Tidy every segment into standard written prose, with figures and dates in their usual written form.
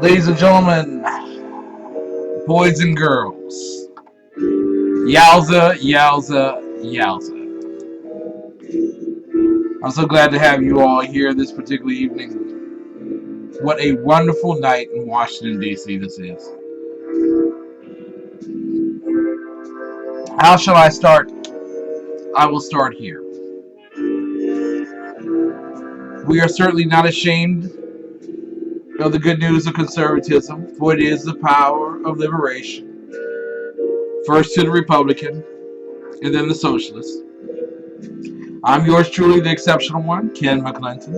Ladies and gentlemen, boys and girls, yowza, yowza, yowza. I'm so glad to have you all here this particular evening. What a wonderful night in Washington, D.C. this is. How shall I start? I will start here. We are certainly not ashamed of the good news of conservatism, for it is the power of liberation. First to the Republican, and then the socialist. I'm yours truly, the exceptional one, Ken McClinton.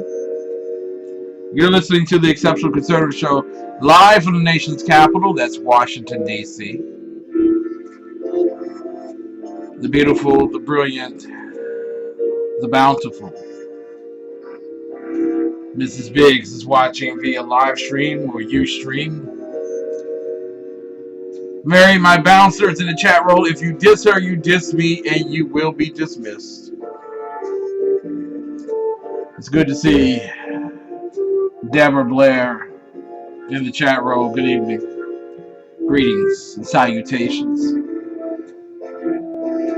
You're listening to the Exceptional Conservative Show, live from the nation's capital, that's Washington, D.C. The beautiful, the brilliant, the bountiful Mrs. Biggs is watching via live stream or USTREAM. Mary, my bouncer, is in the chat roll. If you diss her, you diss me, and you will be dismissed. It's good to see Deborah Blair in the chat roll. Good evening. Greetings and salutations.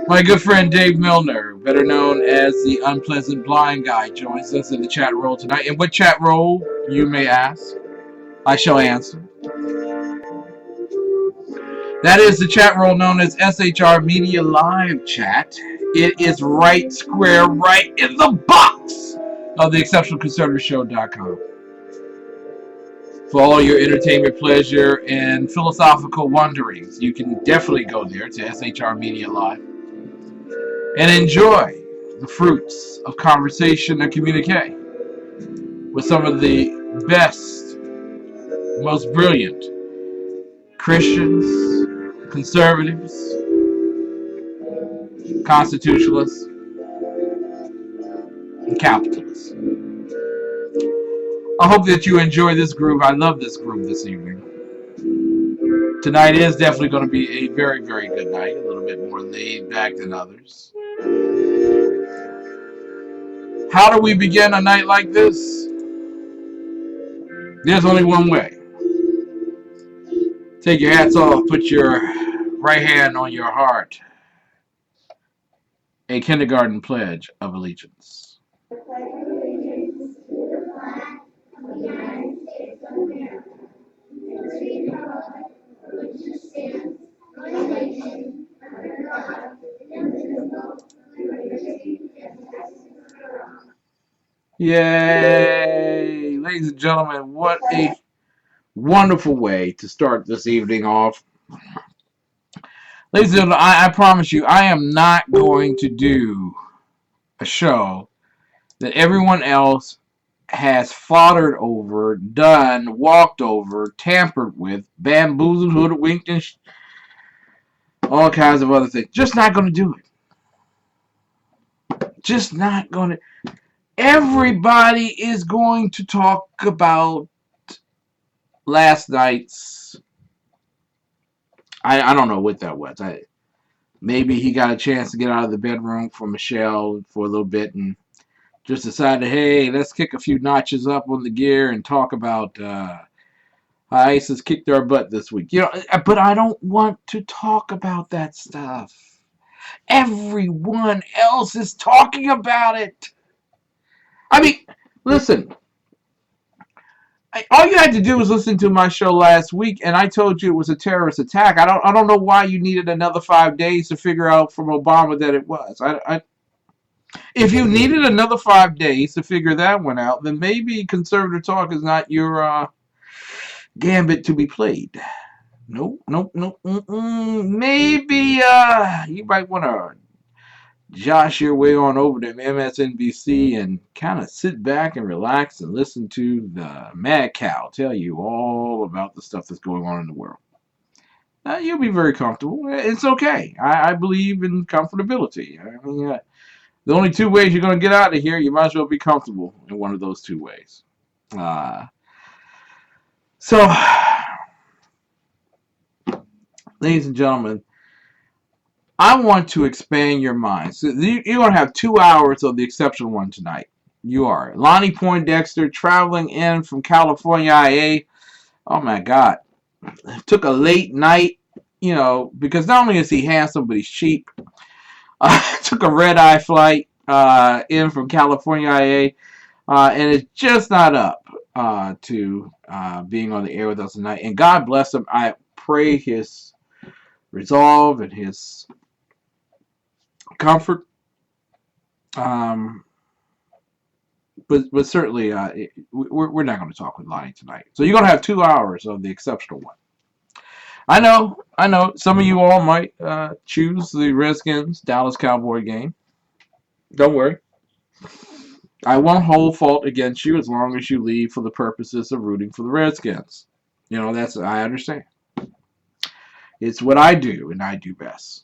My good friend Dave Milner, better known as the Unpleasant Blind Guy, joins us in the chat roll tonight. And what chat roll, you may ask? I shall answer. That is the chat roll known as SHR Media Live Chat. It is right square, right in the box of the ExceptionalConservativeshow.com. For all your entertainment, pleasure, and philosophical wonderings, you can definitely go there to SHR Media Live and enjoy the fruits of conversation and communique with some of the best, most brilliant Christians, conservatives, constitutionalists, and capitalists. I hope that you enjoy this groove. I love this groove this evening. Tonight is definitely going to be a very, very good night. A little bit more laid back than others. How do we begin a night like this? There's only one way. Take your hats off, put your right hand on your heart. A kindergarten pledge of allegiance. I pledge allegiance to the flag of the United States of America, and to the republic for which it stands, one nation, under God, indivisible, with liberty and justice for all. Yay! Ladies and gentlemen, what a wonderful way to start this evening off. Ladies and gentlemen, I promise you, I am not going to do a show that everyone else has foddered over, done, walked over, tampered with, bamboozled, hoodwinked, and all kinds of other things. Just not going to do it. Just not going to. Everybody is going to talk about last night's. I don't know what that was. Maybe he got a chance to get out of the bedroom for Michelle for a little bit and just decided, hey, let's kick a few notches up on the gear and talk about how ISIS kicked our butt this week. You know, but I don't want to talk about that stuff. Everyone else is talking about it. I mean, listen. All you had to do was listen to my show last week, and I told you it was a terrorist attack. I don't know why you needed another 5 days to figure out from Obama that it was. If you needed another 5 days to figure that one out, then maybe conservative talk is not your gambit to be played. Nope. Maybe you might want to josh your way on over to MSNBC and kind of sit back and relax and listen to the Mad Cow tell you all about the stuff that's going on in the world. You'll be very comfortable. It's okay. I believe in comfortability. I mean, the only two ways you're going to get out of here, you might as well be comfortable in one of those two ways. So, ladies and gentlemen, I want to expand your mind. So you're going to have 2 hours of the exceptional one tonight. You are. Lonnie Poindexter traveling in from California, IA. Oh my God. Took a late night, you know, because not only is he handsome, but he's cheap. Took a red-eye flight in from California, IA, and it's just not up to being on the air with us tonight. And God bless him. I pray his resolve and his comfort. But certainly, we're not going to talk with Lonnie tonight. So you're going to have 2 hours of the exceptional one. I know. Some of you all might choose the Redskins Dallas Cowboy game. Don't worry. I won't hold fault against you as long as you leave for the purposes of rooting for the Redskins. You know, I understand. It's what I do, and I do best.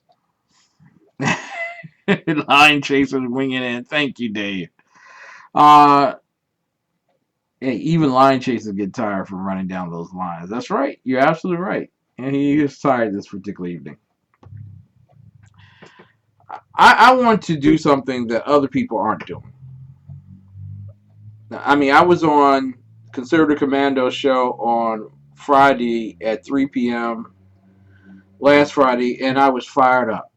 Line chasers winging in. Thank you, Dave. Hey, even line chasers get tired from running down those lines. That's right. You're absolutely right. And he is tired this particular evening. I want to do something that other people aren't doing. I mean, I was on Conservative Commando show on Friday at 3 p.m. last Friday, and I was fired up.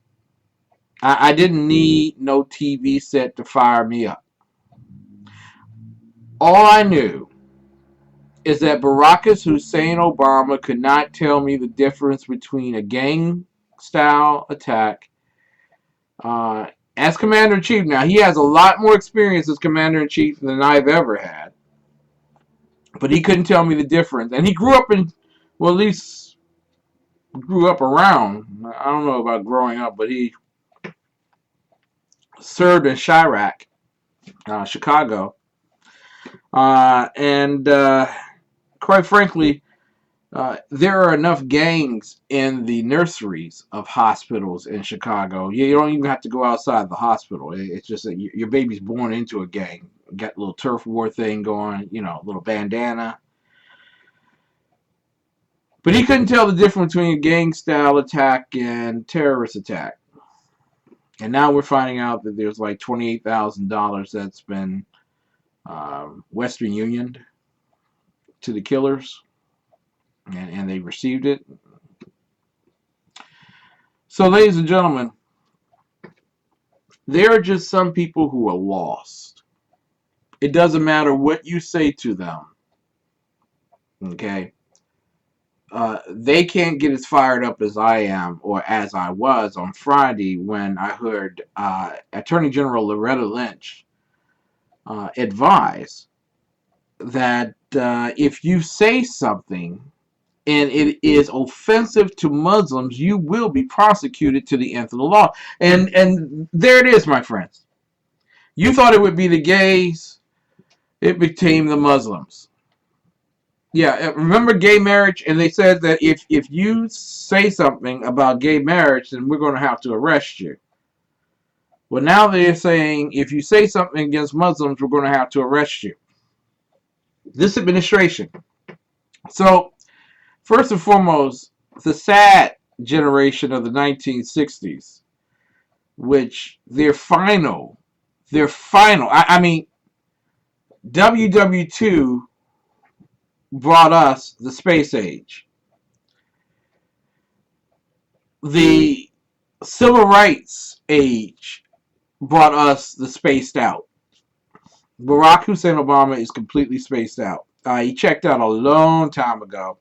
I didn't need no TV set to fire me up. All I knew is that Barack Hussein Obama could not tell me the difference between a gang-style attack as Commander-in-Chief. Now, he has a lot more experience as Commander-in-Chief than I've ever had. But he couldn't tell me the difference. And he grew up in, well, at least grew up around. I don't know about growing up, but he served in Chirac, Chicago. And quite frankly, there are enough gangs in the nurseries of hospitals in Chicago. You don't even have to go outside the hospital. It's just that your baby's born into a gang. Got a little turf war thing going, you know, a little bandana. But he couldn't tell the difference between a gang-style attack and terrorist attack. And now we're finding out that there's like $28,000 that's been Western Unioned to the killers. And they received it. So, ladies and gentlemen, there are just some people who are lost. It doesn't matter what you say to them. Okay? They can't get as fired up as I am or as I was on Friday when I heard Attorney General Loretta Lynch advise that if you say something and it is offensive to Muslims, you will be prosecuted to the nth of the law. And there it is, my friends. You thought it would be the gays. It became the Muslims. Yeah, remember gay marriage? And they said that if you say something about gay marriage, then we're going to have to arrest you. Well, now they're saying if you say something against Muslims, we're going to have to arrest you. This administration. So, first and foremost, the sad generation of the 1960s, which their final, I mean, WW2 brought us the space age. The civil rights age brought us the spaced out. Barack Hussein Obama is completely spaced out. He checked out a long time ago.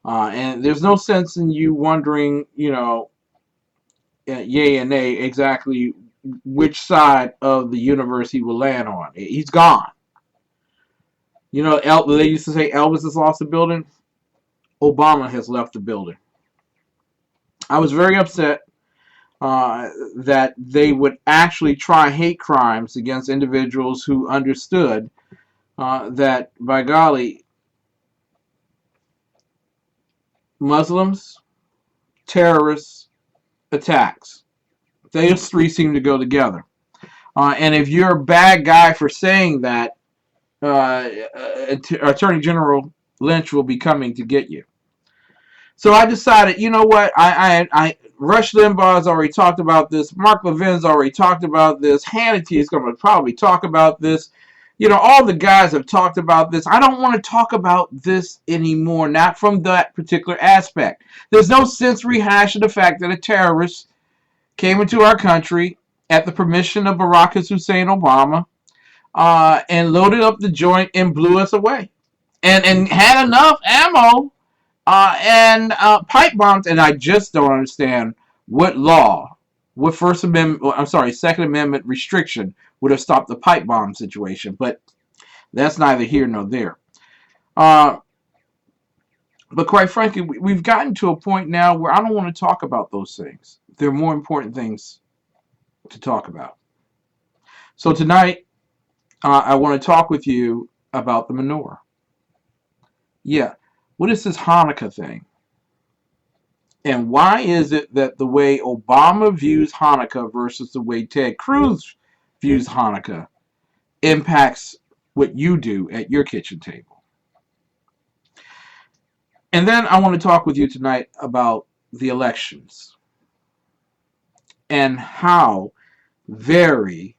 And there's no sense in you wondering, you know, yay and nay, exactly which side of the universe he will land on. He's gone. You know, they used to say Elvis has lost the building. Obama has left the building. I was very upset that they would actually try hate crimes against individuals who understood that, by golly, Muslims, terrorists, attacks. Those three seem to go together. And if you're a bad guy for saying that, Attorney General Lynch will be coming to get you. So I decided, you know what? Rush Limbaugh's already talked about this. Mark Levin's already talked about this. Hannity is going to probably talk about this. You know, all the guys have talked about this. I don't want to talk about this anymore, not from that particular aspect. There's no sense rehashing the fact that a terrorist came into our country at the permission of Barack Hussein Obama and loaded up the joint and blew us away. And had enough ammo and pipe bombs. And I just don't understand what law, what First Amendment, I'm sorry, Second Amendment restriction would have stopped the pipe bomb situation. But that's neither here nor there. Uh, but quite frankly, we've gotten to a point now where I don't want to talk about those things. There are more important things to talk about. So tonight, I want to talk with you about the menorah. Yeah, what is this Hanukkah thing? And why is it that the way Obama views Hanukkah versus the way Ted Cruz views Hanukkah impacts what you do at your kitchen table? And then I want to talk with you tonight about the elections and how very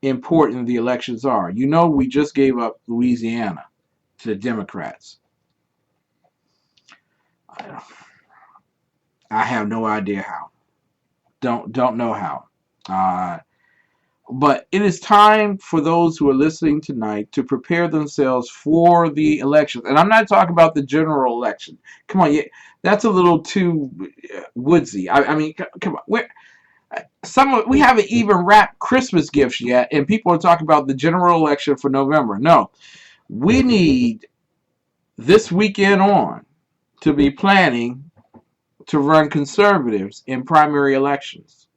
important the elections are. You know, we just gave up Louisiana to the Democrats. I have no idea how. Don't know how. But it is time for those who are listening tonight to prepare themselves for the elections. And I'm not talking about the general election. Come on, that's a little too woodsy. I mean, come on. We haven't even wrapped Christmas gifts yet, and people are talking about the general election for November. No, we need this weekend on to be planning to run conservatives in primary elections.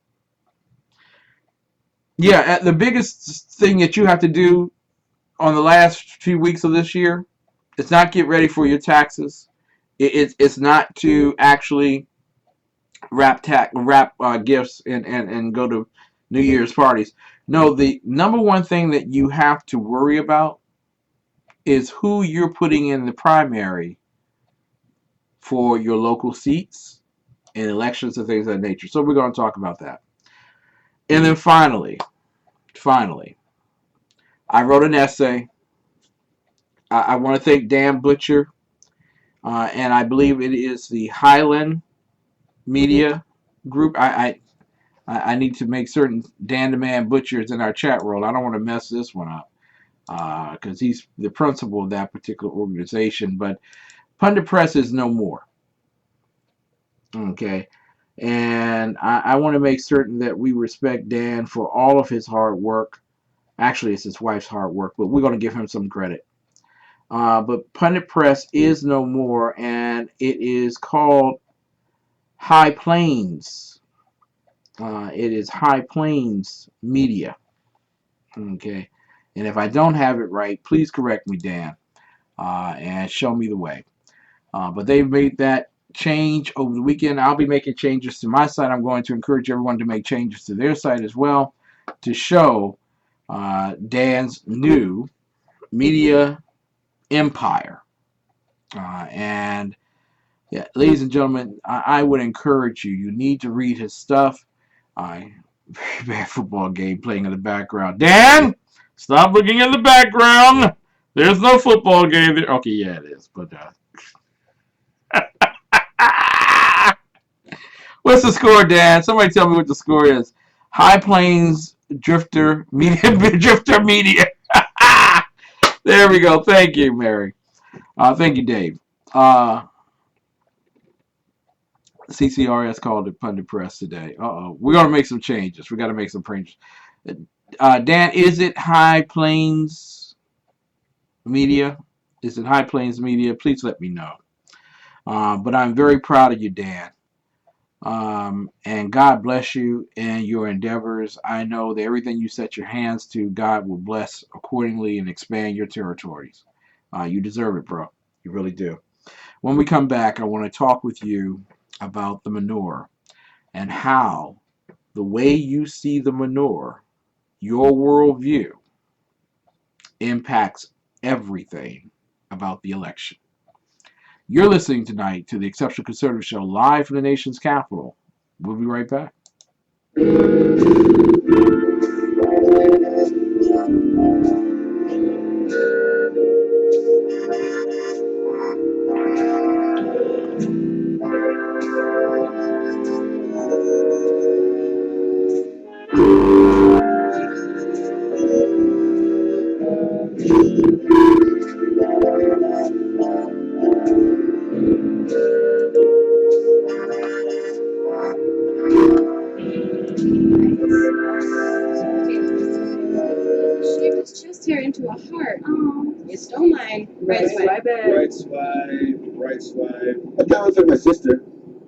Yeah, the biggest thing that you have to do on the last few weeks of this year is not get ready for your taxes. It's not to actually wrap gifts and go to New Year's parties. No, the number one thing that you have to worry about is who you're putting in the primary for your local seats and elections and things of that nature. So we're going to talk about that. And then finally, I wrote an essay. I want to thank Dan Butcher, and I believe it is the Highland Media Group. I need to make certain Dan the Man Butcher is in our chat roll. I don't want to mess this one up because he's the principal of that particular organization. But Pundit Press is no more. Okay. And I want to make certain that we respect Dan for all of his hard work. Actually, it's his wife's hard work, but we're going to give him some credit. But Pundit Press is no more, and it is called High Plains. It is High Plains Media. Okay. And if I don't have it right, please correct me, Dan, and show me the way. But they've made that change over the weekend. I'll be making changes to my site. I'm going to encourage everyone to make changes to their site as well to show Dan's new media empire. And yeah, ladies and gentlemen, I would encourage you. You need to read his stuff. Very bad football game playing in the background. Dan, stop looking in the background. There's no football game there. Okay, yeah, it is. But what's the score, Dan? Somebody tell me what the score is. High Plains Drifter Media. Drifter Media. There we go. Thank you, Mary. Thank you, Dave. CCRS called it Pundit Press today. We're going to make some changes. We got to make some changes. Dan, is it High Plains Media? Is it High Plains Media? Please let me know. But I'm very proud of you, Dan. And God bless you and your endeavors. I know that everything you set your hands to, God will bless accordingly and expand your territories. You deserve it, bro. You really do. When we come back, I want to talk with you about the menorah and how the way you see the menorah, your worldview, impacts everything about the election. You're listening tonight to the Exceptional Conservative Show live from the nation's capital. We'll be right back. Into a heart. Oh, you stole mine. Right swipe. Right swipe. Right swipe. It sounds like my sister.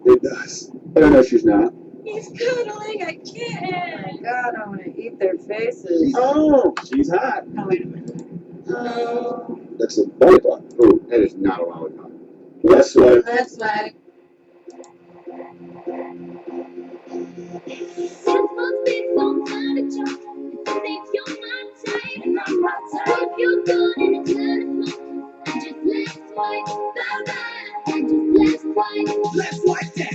It does. But I know she's not. He's cuddling a kitten. Oh my God, I want to eat their faces. Oh, she's hot. Oh, wait a minute. Oh. That's a lollipop. Oh, that is not a lollipop. Left swipe. Left swipe. Let's swipe that.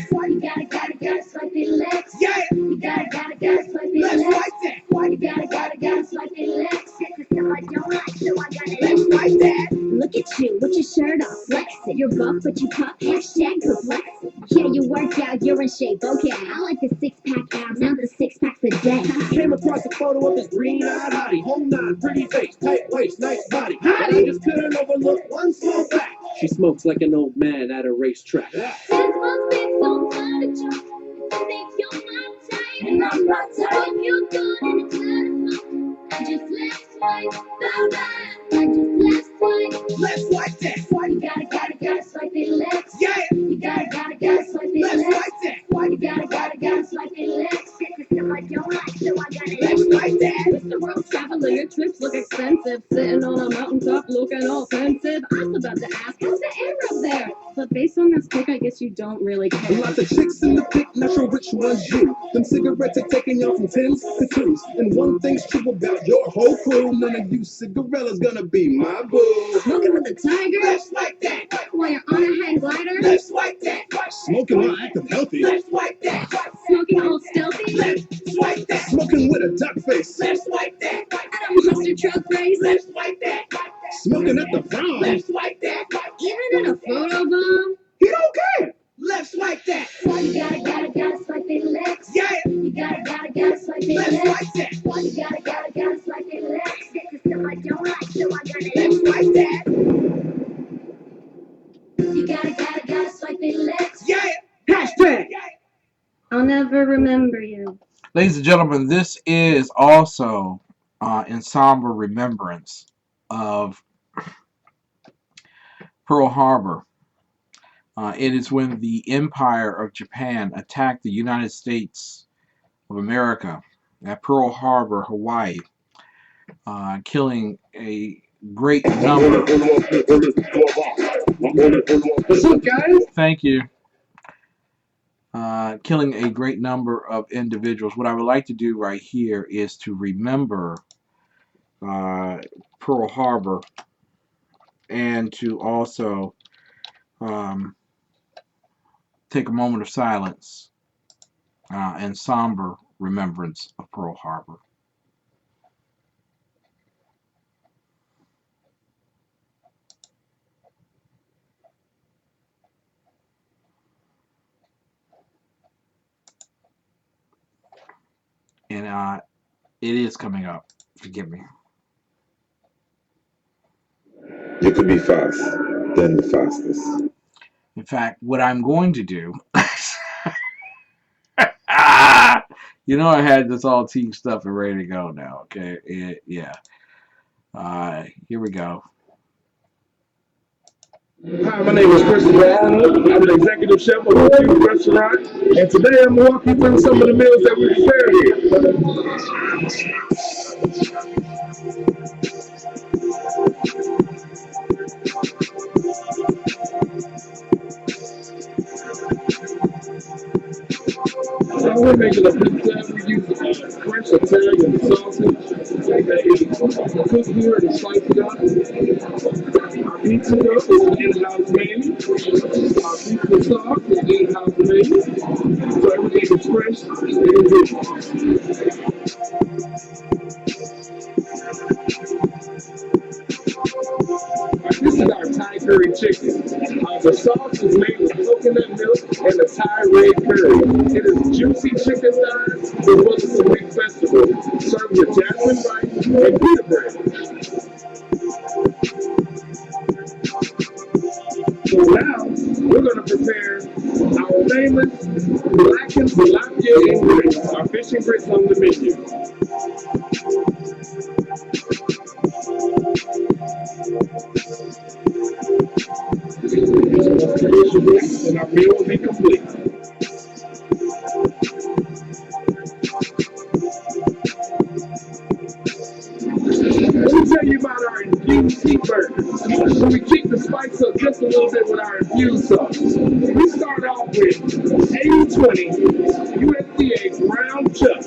You gotta swipe it left. Yeah. You gotta swipe it Let's left. swipe that. You gotta swipe it left. This is stuff I don't like, so I gotta Let's swipe that. look at you with your shirt off, flexing. You're buff, but you puff, hashtag perplexing. Yeah, you work out, you're in shape, okay. I like the six-pack abs, not the six-packs a day. Came across a photo of this green-eyed hottie. Whole nine, pretty face, tight waist, nice body. I just couldn't overlook one small fact. She smokes like an old man at a racetrack. This must be so fun to jump. I think you're my type, and I'm not type. Hope you're good in a telephone. I just left swipe, bye-bye. I just left swipe. Let's swipe that. You gotta swipe it left. Yeah. You gotta swipe it Let's left. swipe that. You gotta swipe it left. This is stuff I don't like, so I gotta Let's swipe that. Mr. World Traveler, your trips look expensive. Sitting on a mountaintop looking all offensive. I was about to ask, how's the air up there? But based on this pic, I guess you don't really care. Lots of chicks in the pic, not sure which one's you. Them cigarettes are taking y'all from 10s to 2s. And one thing's true about your whole crew, none of you cigarella's gonna be my boo. Smoking with the tiger Let's swipe that. while you're on a hang glider. Let's swipe that. Smoking while acting healthy. Let's swipe that. Smoking all stealthy. Let's swipe that. Smoking with a duck face. Let's swipe that. At a monster truck race. Let's swipe that. Smoking at the prom. Let's swipe that. Even in a photo bomb. He don't care. Let's swipe that. You gotta swipe it left. Yeah. You gotta swipe it Let's left. swipe that. You gotta swipe it left. This is stuff I don't like, so I gotta Let's swipe that. You gotta swipe it left. Yeah. Hashtag. I'll never remember you. Ladies and gentlemen, this is also in somber remembrance of Pearl Harbor. It is when the Empire of Japan attacked the United States of America at Pearl Harbor, Hawaii, killing a great number. What's up, guys? Thank you. Killing a great number of individuals. What I would like to do right here is to remember Pearl Harbor and to also take a moment of silence and somber remembrance of Pearl Harbor. And it is coming up. Forgive me. You could be fast, then the fastest. In fact, what I'm going to do, you know, I had this all team stuff and ready to go now. Okay, yeah. Here we go. Hi, my name is Christopher Arnold. I'm an executive chef of a Cuban restaurant, and today I'm going to walk you through some of the meals that we prepare here. So we're making a pizza. We use French Italian sausage that is cooked here and sliced up. Our pizza dough is an in-house made. Our pizza sauce is in-house made. So everything is fresh and good. This is our Thai curry chicken. The sauce is made with coconut milk and a Thai red curry. It is juicy chicken thighs with well as some mixed vegetables, served with jasmine rice and pita bread. So now, we're going to prepare our famous blackened tilapia and grits, our fish and grits on the menu. And our meal will be complete. Let me tell you about our infused heat burgers. So we keep the spice up just a little bit with our infused sauce. We start off with 80-20 USDA ground chuck,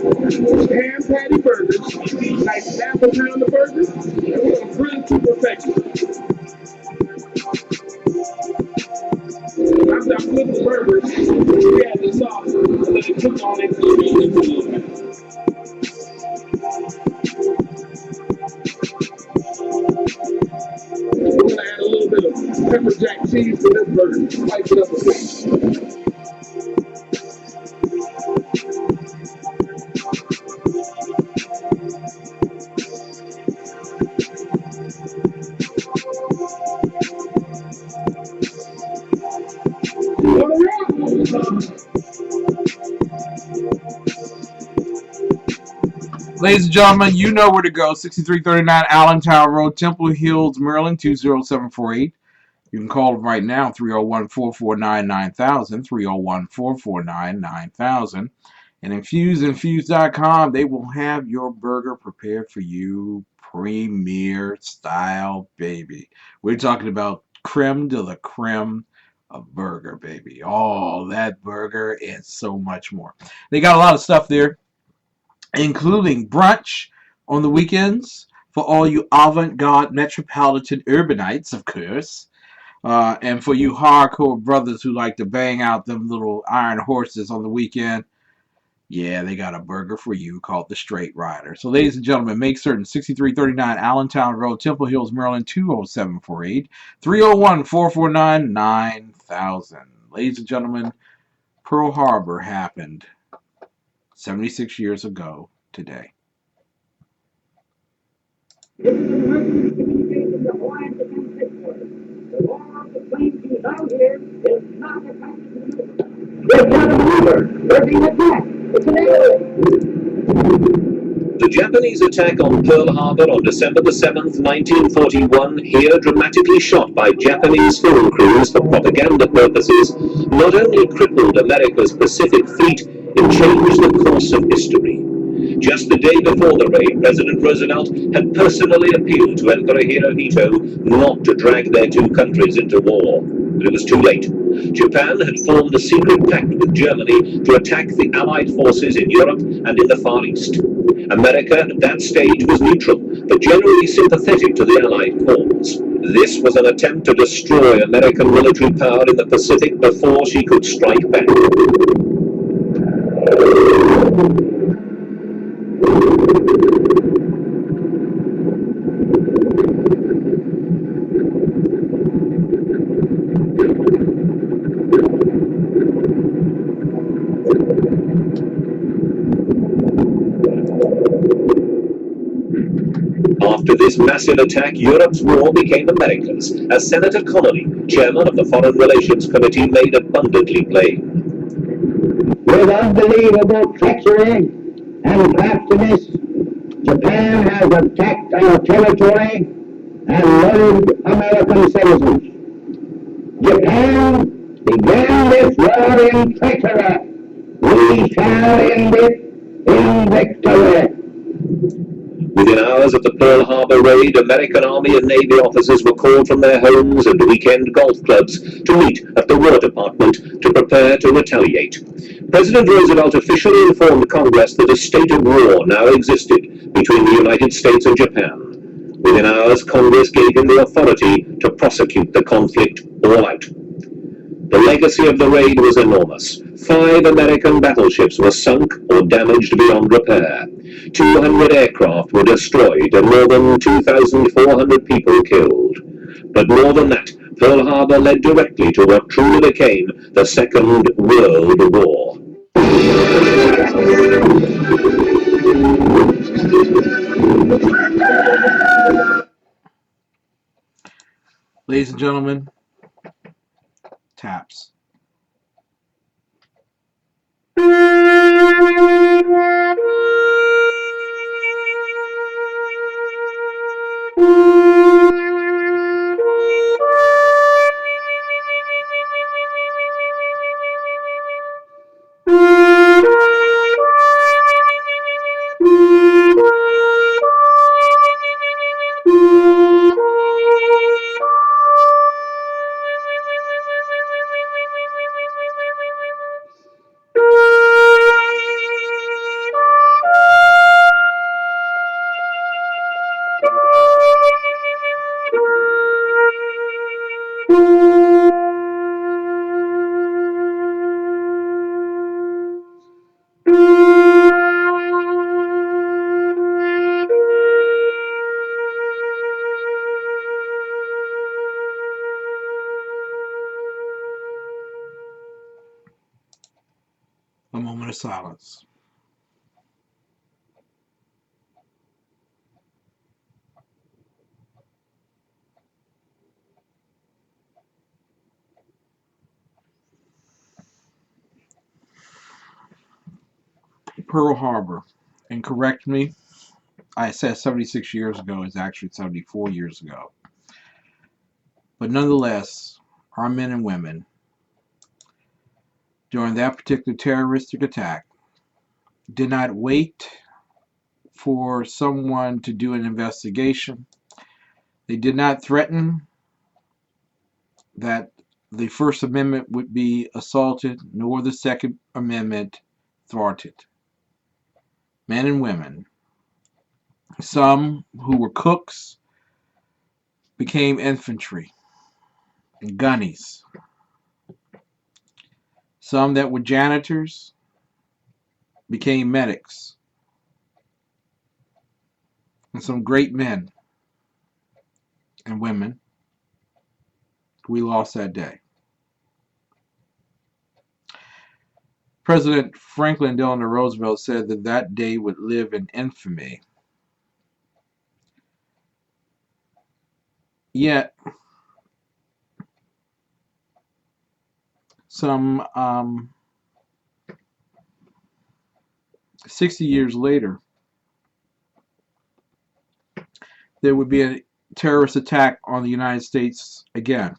ham patty burgers, nice half a pound of burgers, and we're going to grill to perfection. After I flip the burgers, we add the sauce and let it cook on it until it goes into a little bit. We're going to add a little bit of pepper jack cheese to this burger, spice it up a bit. Ladies and gentlemen, you know where to go. 6339 Allentown Road, Temple Hills, Maryland, 20748. You can call them right now, 301-449-9000, 301-449-9000. And infuse.com, they will have your burger prepared for you, premier style, baby. We're talking about creme de la creme of burger, baby. Oh, that burger and so much more. They got a lot of stuff there, including brunch on the weekends for all you avant-garde metropolitan urbanites, of course. And for you hardcore brothers who like to bang out them little iron horses on the weekend, yeah, they got a burger for you called the Straight Rider. So, ladies and gentlemen, make certain 6339 Allentown Road, Temple Hills, Maryland, 20748, 301-449-9000. Ladies and gentlemen, Pearl Harbor happened 76 years ago today. The Japanese attack on Pearl Harbor on December the 7th, 1941, here dramatically shot by Japanese film crews for propaganda purposes, not only crippled America's Pacific Fleet, it changed the course of history. Just the day before the raid, President Roosevelt had personally appealed to Emperor Hirohito not to drag their two countries into war. But it was too late. Japan had formed a secret pact with Germany to attack the Allied forces in Europe and in the Far East. America at that stage was neutral, but generally sympathetic to the Allied cause. This was an attempt to destroy American military power in the Pacific before she could strike back. After this massive attack, Europe's war became America's, as Senator Connolly, chairman of the Foreign Relations Committee, made abundantly plain. With unbelievable treachery and craftiness, Japan has attacked our territory and murdered American citizens. Japan began this war in treachery. We shall end it in victory. Within hours of the Pearl Harbor raid, American Army and Navy officers were called from their homes and weekend golf clubs to meet at the War Department to prepare to retaliate. President Roosevelt officially informed Congress that a state of war now existed between the United States and Japan. Within hours, Congress gave him the authority to prosecute the conflict all out. The legacy of the raid was enormous. 5 American battleships were sunk or damaged beyond repair. 200 aircraft were destroyed and more than 2,400 people killed. But more than that, Pearl Harbor led directly to what truly became the Second World War. Ladies and gentlemen, taps. A moment of silence. Pearl Harbor, and correct me, I said 76 years ago, it's actually 74 years ago. But nonetheless, our men and women, during that particular terroristic attack, did not wait for someone to do an investigation. They did not threaten that the First Amendment would be assaulted, nor the Second Amendment thwarted. Men and women, some who were cooks, became infantry and gunnies. Some that were janitors became medics. And some great men and women we lost that day. President Franklin Delano Roosevelt said that that day would live in infamy. Yet, some 60 years later, there would be a terrorist attack on the United States again.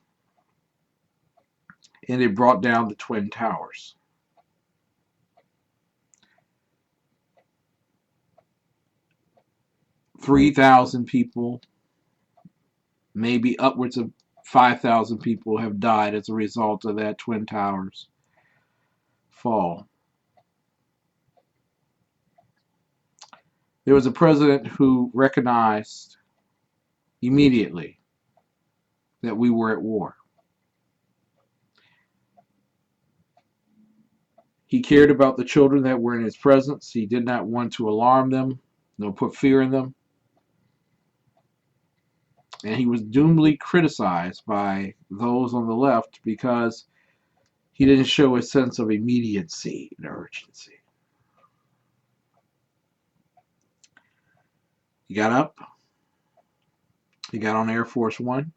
And it brought down the Twin Towers. "3,000 people, maybe upwards of 5,000 people have died as a result of that Twin Towers fall. There was a president who recognized immediately that we were at war. He cared about the children that were in his presence. He did not want to alarm them, nor put fear in them. And he was doomly criticized by those on the left because he didn't show a sense of immediacy and urgency. He got up. He got on Air Force One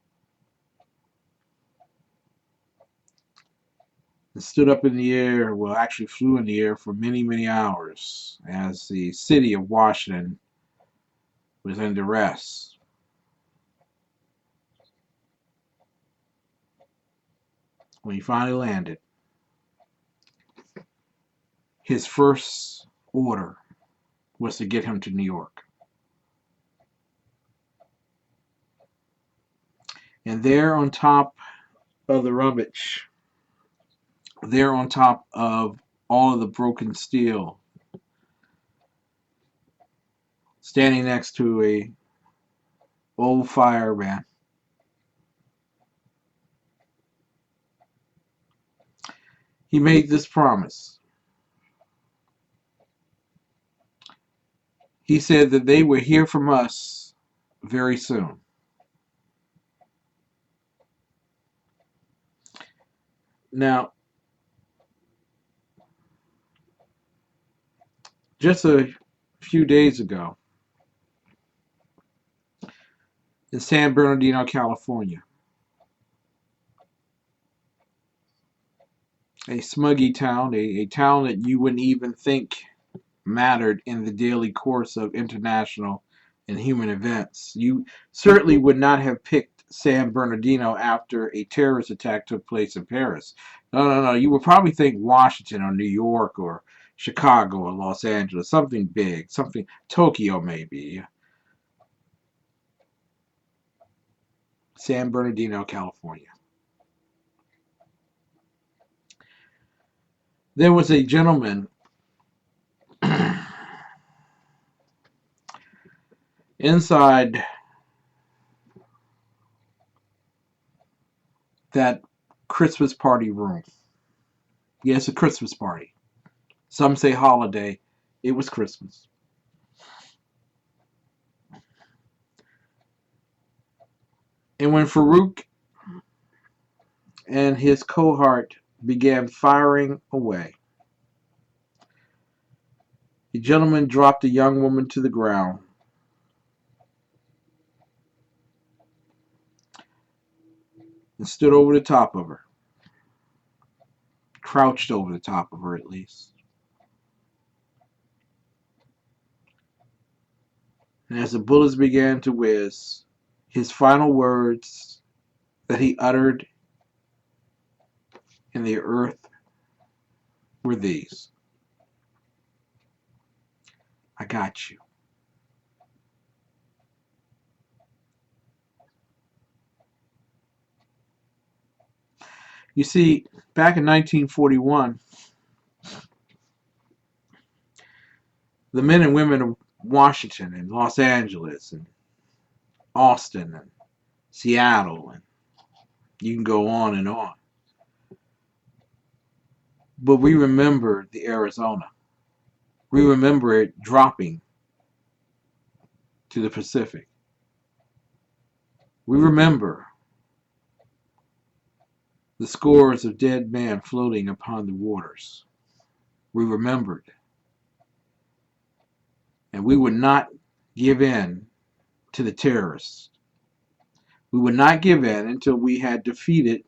and stood up in the air, well, actually flew in the air for many, many hours as the city of Washington was in duress. When he finally landed, his first order was to get him to New York. And there on top of the rubbish, there on top of all of the broken steel, standing next to a old fireman, he made this promise. He said that they would hear from us very soon. Now, just a few days ago, in San Bernardino, California, a smuggy town, a town that you wouldn't even think mattered in the daily course of international and human events. You certainly would not have picked San Bernardino after a terrorist attack took place in Paris. No. You would probably think Washington or New York or Chicago or Los Angeles, something big, something, Tokyo maybe. San Bernardino, California. There was a gentleman inside that Christmas party room. Yes, a Christmas party. Some say holiday. It was Christmas. And when Farouk and his cohort began firing away, the gentleman dropped a young woman to the ground and stood over the top of her. Crouched over the top of her, at least. And as the bullets began to whiz, his final words that he uttered in the earth were these: I got you. You see, back in 1941, the men and women of Washington and Los Angeles and Austin and Seattle, and you can go on and on. But we remember the Arizona. We remember it dropping to the Pacific. We remember the scores of dead men floating upon the waters. We remembered. And we would not give in to the terrorists. We would not give in until we had defeated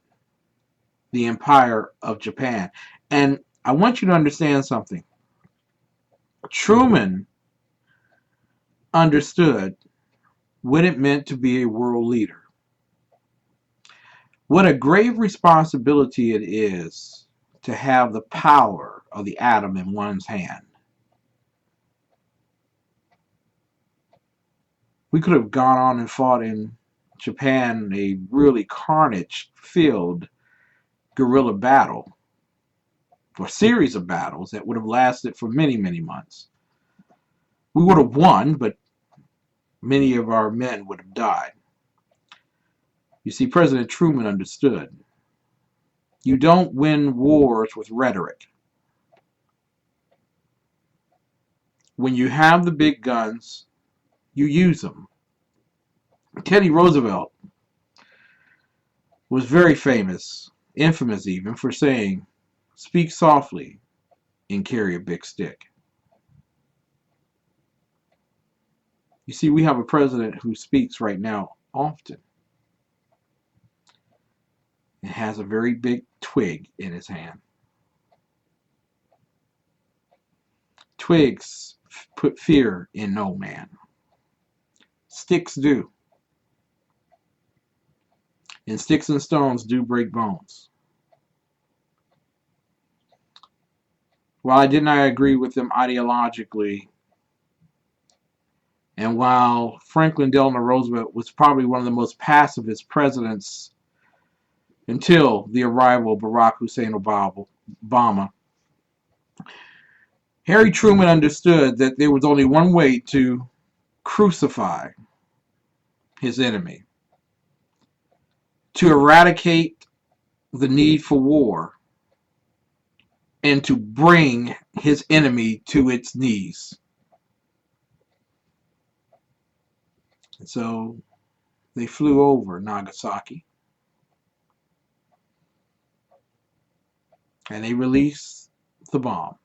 the empire of Japan. And I want you to understand something. Truman understood what it meant to be a world leader. What a grave responsibility it is to have the power of the atom in one's hand. We could have gone on and fought in Japan a really carnage-filled guerrilla battle, or series of battles that would have lasted for many, many months. We would have won, but many of our men would have died. You see, President Truman understood. You don't win wars with rhetoric. When you have the big guns, you use them. Teddy Roosevelt was very famous, infamous even, for saying, speak softly and carry a big stick. You see, we have a president who speaks right now often and has a very big twig in his hand. Twigs put fear in no man. Sticks do. And sticks and stones do break bones. While I did not agree with them ideologically, and while Franklin Delano Roosevelt was probably one of the most pacifist presidents until the arrival of Barack Hussein Obama, Harry Truman understood that there was only one way to crucify his enemy, to eradicate the need for war, and to bring his enemy to its knees. And so they flew over Nagasaki and they released the bomb.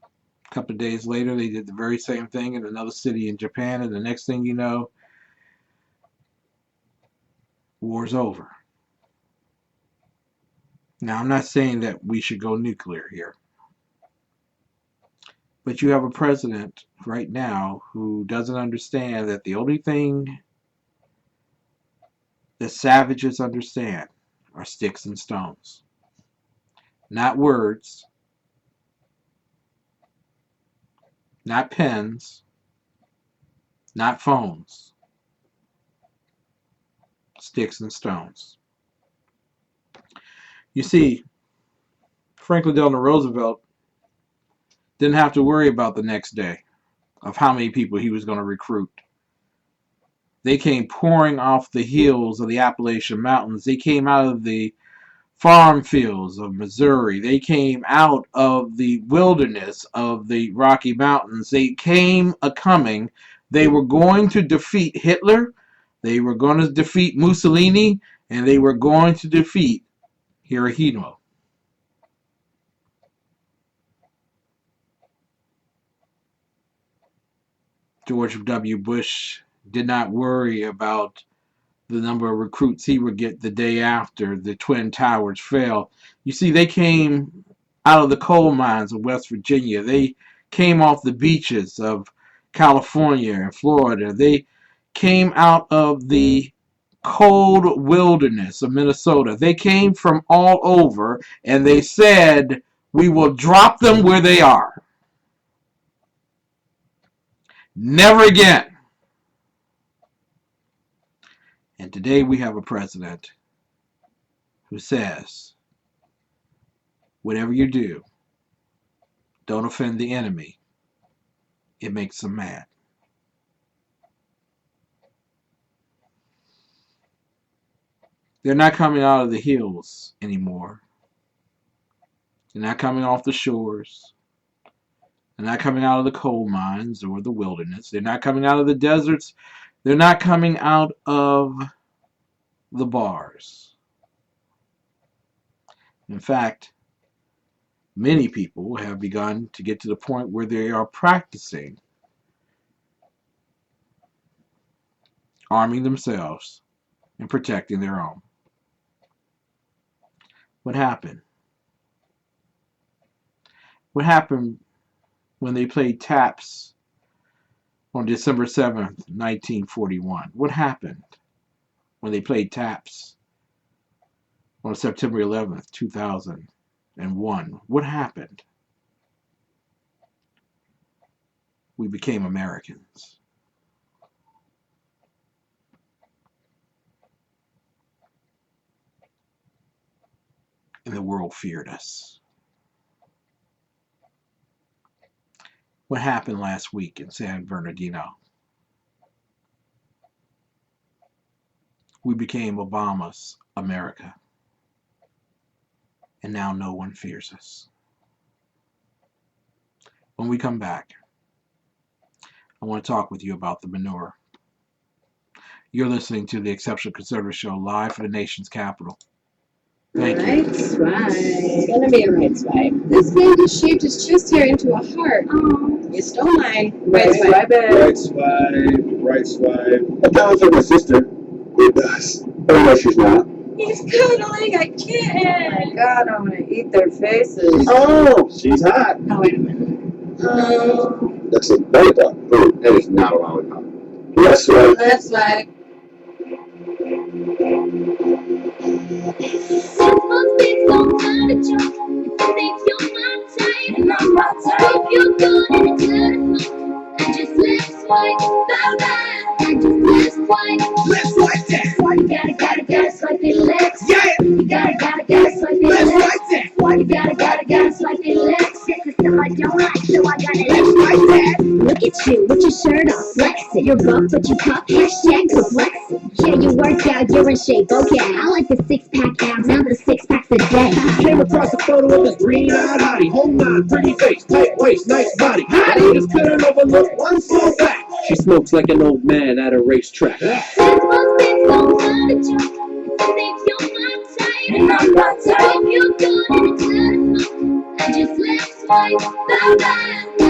A couple of days later, they did the very same thing in another city in Japan, and the next thing you know, war's over. Now, I'm not saying that we should go nuclear here, but you have a president right now who doesn't understand that the only thing that savages understand are sticks and stones, not words, not pens, not phones, sticks and stones. You see, Franklin Delano Roosevelt didn't have to worry about the next day of how many people he was going to recruit. They came pouring off the hills of the Appalachian Mountains. They came out of the farm fields of Missouri. They came out of the wilderness of the Rocky Mountains. They came a-coming. They were going to defeat Hitler. They were going to defeat Mussolini. And they were going to defeat Hirohito. George W. Bush did not worry about the number of recruits he would get the day after the Twin Towers fell. You see, they came out of the coal mines of West Virginia. They came off the beaches of California and Florida. They came out of the cold wilderness of Minnesota. They came from all over, and they said, we will drop them where they are. Never again. And today we have a president who says, whatever you do, don't offend the enemy. It makes them mad. They're not coming out of the hills anymore. They're not coming off the shores. They're not coming out of the coal mines or the wilderness. They're not coming out of the deserts. They're not coming out of the bars. In fact, many people have begun to get to the point where they are practicing arming themselves and protecting their own. What happened? What happened when they played taps on December 7th, 1941? What happened when they played taps on September 11th, 2001? What happened? We became Americans. And the world feared us. What happened last week in San Bernardino? We became Obama's America. And now no one fears us. When we come back, I want to talk with you about the Menorah. You're listening to the Exceptional Conservative Show live from the nation's capital. Thank you. Right swipe. It's gonna be a right swipe. This man just shaped his chest hair into a heart. Oh, you stole mine. Right swipe. Right swipe, right swipe. It counts for my sister. It does. Oh, no, she's not. He's cuddling a kitten. Oh my God, I'm gonna eat their faces. Oh, she's hot. Oh, wait a minute. That's a lollipop. Oh, that is not a lollipop. Yes, sir. That's right. Most big don't find a job. If you think you're my type, and I'm my type. Hope you're good and it's good. I just left swipe, bye bye. I just left swipe. Let's swipe that. Swipe, you gotta swipe it left. Yeah. You gotta swipe it Let's left. swipe that. Swipe, you gotta swipe it left. This is stuff I don't like, so I gotta Let's swipe that. look at you with your shirt off, flexing. You're buff, but you puff, hashtag perplexing. Yeah, you work out, you're in shape, okay. I like the six-pack abs, now the six-pack's Came across a photo of this green-eyed hottie, whole nine, pretty face, tight waist, nice body. Haters couldn't overlook one small fact. She smokes like an old man at a racetrack. Since most things don't matter, you think you're my type, and I'm not type. Hope you're good in a telephone. I just left swipe, bye bye. I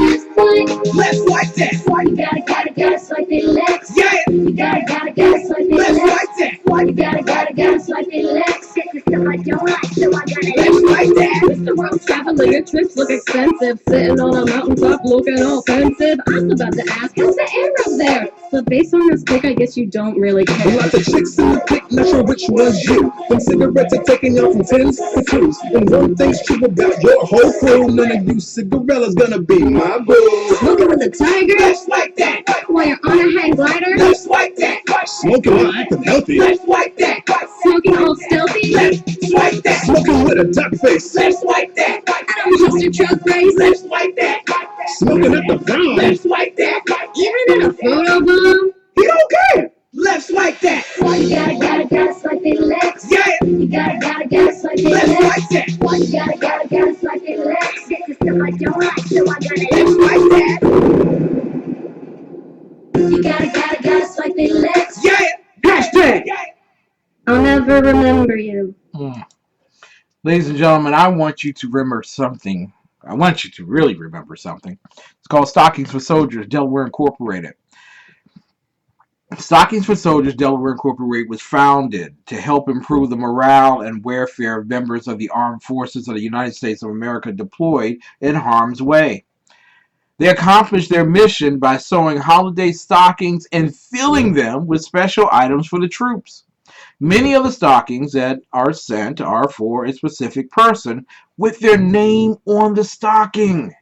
just left swipe. Let's like that. Swipe, you gotta swipe it left. Yeah. You gotta swipe it Let's left. like that. Swipe, you gotta swipe it left. Get the stuff I don't like, so I gotta Let's like that. Mr. World Traveler, your trips look expensive. Sitting on a mountaintop looking offensive. I was about to ask, how's the air up there? But based on this pic, I guess you don't really care. Lots of chicks in the pic, not sure which one's you. Them cigarettes are taking y'all from tens to twos. And one thing's true about your whole crew, none of you cigarella's gonna be my boo. Smoking with a tiger? Let's like that. While you're on a hang glider? Let's like that. Smoking while acting healthy. Let's like that. Smoking all stealthy? Let's like that. Smoking with a duck face. Let's like that. I don't trust your truck race. Let's like that. Smoking at the prom. Let's like that. Even in a photo bomb? He don't care. Let's like that. Swipe, you gotta swipe it left. Yeah. You gotta swipe it Let's left. like that. Swipe, you gotta swipe it left. Get the stuff I don't like, so I gotta Let's like that. You gotta swipe it left. Yeah. Hashtag. I'll never remember you. Ladies and gentlemen, I want you to remember something. I want you to really remember something. It's called Stockings for Soldiers, Delaware Incorporated. Stockings for Soldiers, Delaware Incorporated was founded to help improve the morale and welfare of members of the armed forces of the United States of America deployed in harm's way. They accomplished their mission by sewing holiday stockings and filling them with special items for the troops. Many of the stockings that are sent are for a specific person with their name on the stocking.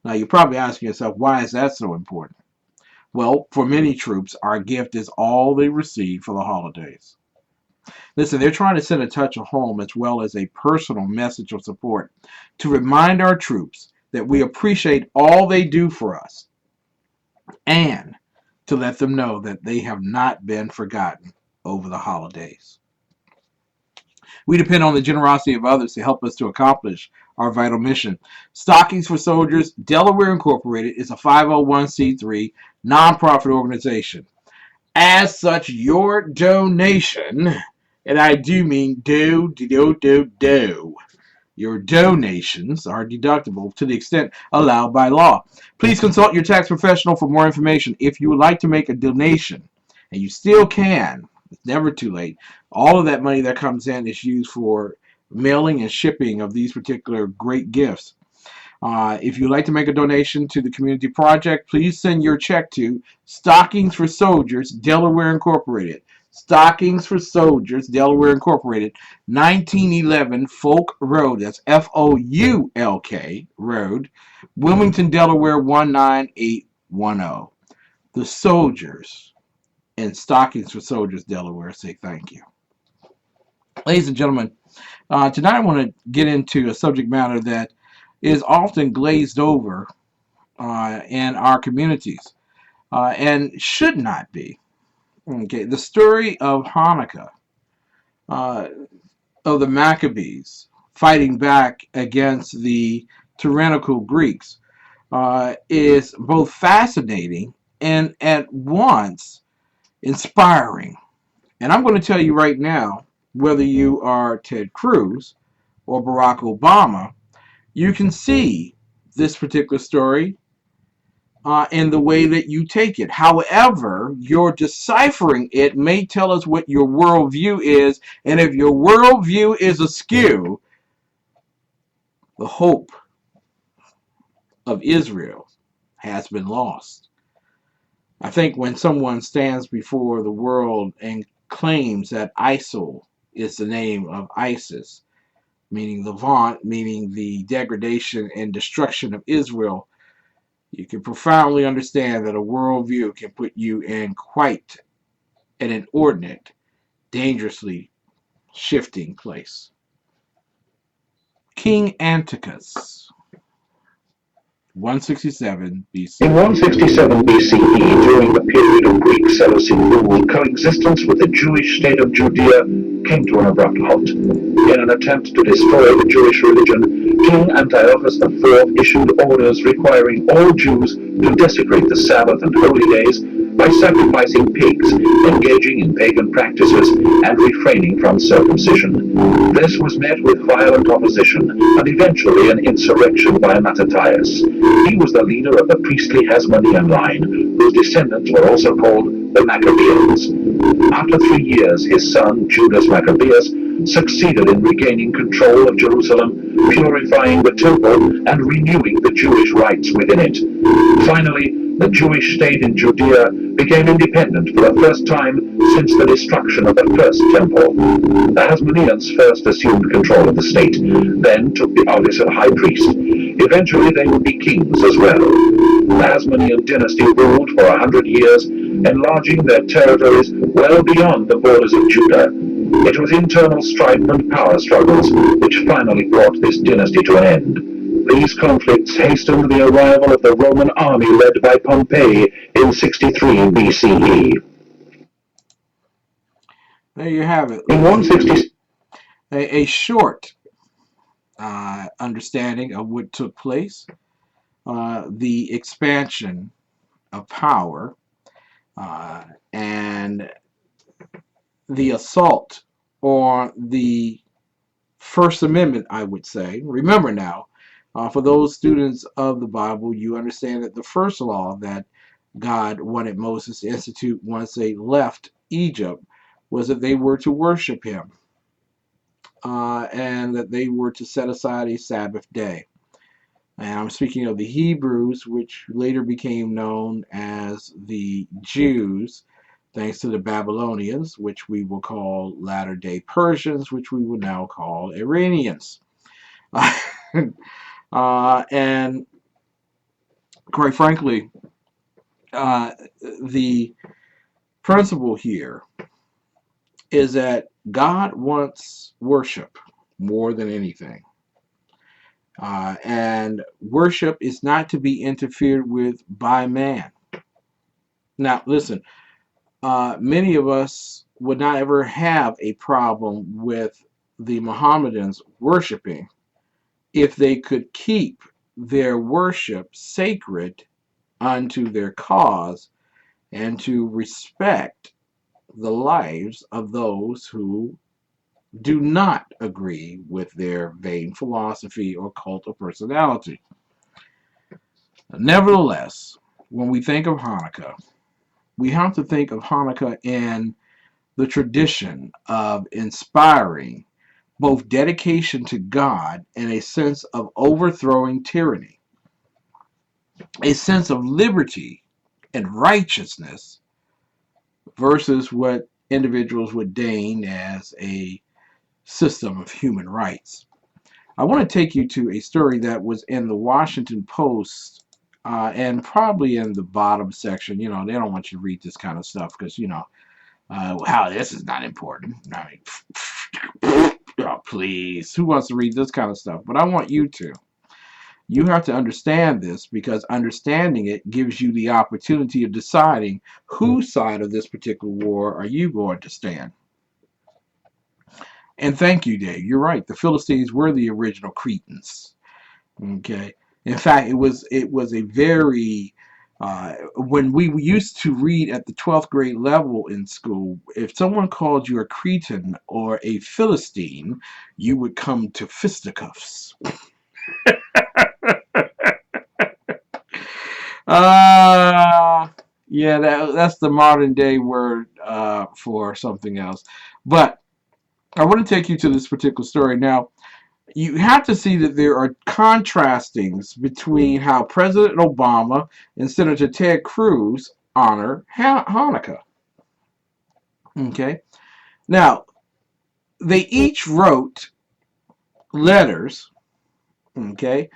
Now, you're probably asking yourself, why is that so important? Well, for many troops, our gift is all they receive for the holidays. Listen, they're trying to send a touch of home as well as a personal message of support to remind our troops that we appreciate all they do for us and to let them know that they have not been forgotten over the holidays. We depend on the generosity of others to help us to accomplish our vital mission. Stockings for Soldiers, Delaware Incorporated is a 501c3 nonprofit organization. As such, your donation, and I do mean do, your donations are deductible to the extent allowed by law. Please consult your tax professional for more information. If you would like to make a donation, and you still can, it's never too late. All of that money that comes in is used for mailing and shipping of these particular great gifts. If you'd like to make a donation to the community project, please send your check to Stockings for Soldiers, Delaware Incorporated. Stockings for Soldiers, Delaware Incorporated, 1911 Folk Road, that's F-O-U-L-K Road, Wilmington, Delaware, 19810. The soldiers and Stockings for Soldiers, Delaware say thank you. Ladies and gentlemen, tonight I want to get into a subject matter that is often glazed over in our communities and should not be. Okay, the story of Hanukkah, of the Maccabees fighting back against the tyrannical Greeks, is both fascinating and at once inspiring. And I'm going to tell you right now, whether you are Ted Cruz or Barack Obama, you can see this particular story in the way that you take it. However, your deciphering it may tell us what your worldview is, and if your worldview is askew, the hope of Israel has been lost. I think when someone stands before the world and claims that ISIL is the name of ISIS, meaning the vaunt, meaning the degradation and destruction of Israel, you can profoundly understand that a worldview can put you in quite an inordinate, dangerously shifting place. King Antiochus 167 BC. In 167 BCE, during the period of Greek Seleucid rule, coexistence with the Jewish state of Judea came to an abrupt halt. In an attempt to destroy the Jewish religion, King Antiochus IV issued orders requiring all Jews to desecrate the Sabbath and holy days by sacrificing pigs, engaging in pagan practices, and refraining from circumcision. This was met with violent opposition and eventually an insurrection by Mattathias. He was the leader of the priestly Hasmonean line, whose descendants were also called the Maccabees. After 3 years, his son, Judas Maccabeus, succeeded in regaining control of Jerusalem, purifying the temple, and renewing the Jewish rites within it. Finally, the Jewish state in Judea became independent for the first time since the destruction of the first temple. The Hasmoneans first assumed control of the state, then took the office of high priest. Eventually they would be kings as well. The Hasmonean dynasty ruled for 100 years, enlarging their territories well beyond the borders of Judah. It was internal strife and power struggles which finally brought this dynasty to an end. These conflicts hastened the arrival of the Roman army led by Pompey in 63 BCE. There you have it. In 160, A short understanding of what took place, the expansion of power, and the assault on the First Amendment, I would say. Remember now, for those students of the Bible, you understand that the first law that God wanted Moses to institute once they left Egypt was that they were to worship him, and that they were to set aside a Sabbath day. And I'm speaking of the Hebrews, which later became known as the Jews, thanks to the Babylonians, which we will call latter-day Persians, which we will now call Iranians. And quite frankly, the principle here is that God wants worship more than anything. And worship is not to be interfered with by man. Now, listen, many of us would not ever have a problem with the Mohammedans worshiping if they could keep their worship sacred unto their cause and to respect the lives of those who do not agree with their vain philosophy or cult of personality. Nevertheless, when we think of Hanukkah, we have to think of Hanukkah in the tradition of inspiring both dedication to God and a sense of overthrowing tyranny, a sense of liberty and righteousness versus what individuals would deign as a system of human rights. I want to take you to a story that was in the Washington Post, and probably in the bottom section. You know, they don't want you to read this kind of stuff because, you know, how this is not important. I mean, oh, please, who wants to read this kind of stuff? But I want you to. You have to understand this, because understanding it gives you the opportunity of deciding whose side of this particular war are you going to stand. And thank you, Dave. You're right. The Philistines were the original Cretans. Okay. In fact, it was a very when we used to read at the 12th grade level in school, if someone called you a Cretan or a Philistine, you would come to fisticuffs. Yeah, that's the modern day word for something else. But I want to take you to this particular story. Now, you have to see that there are contrastings between how President Obama and Senator Ted Cruz honor Hanukkah. Okay? Now, they each wrote letters, okay,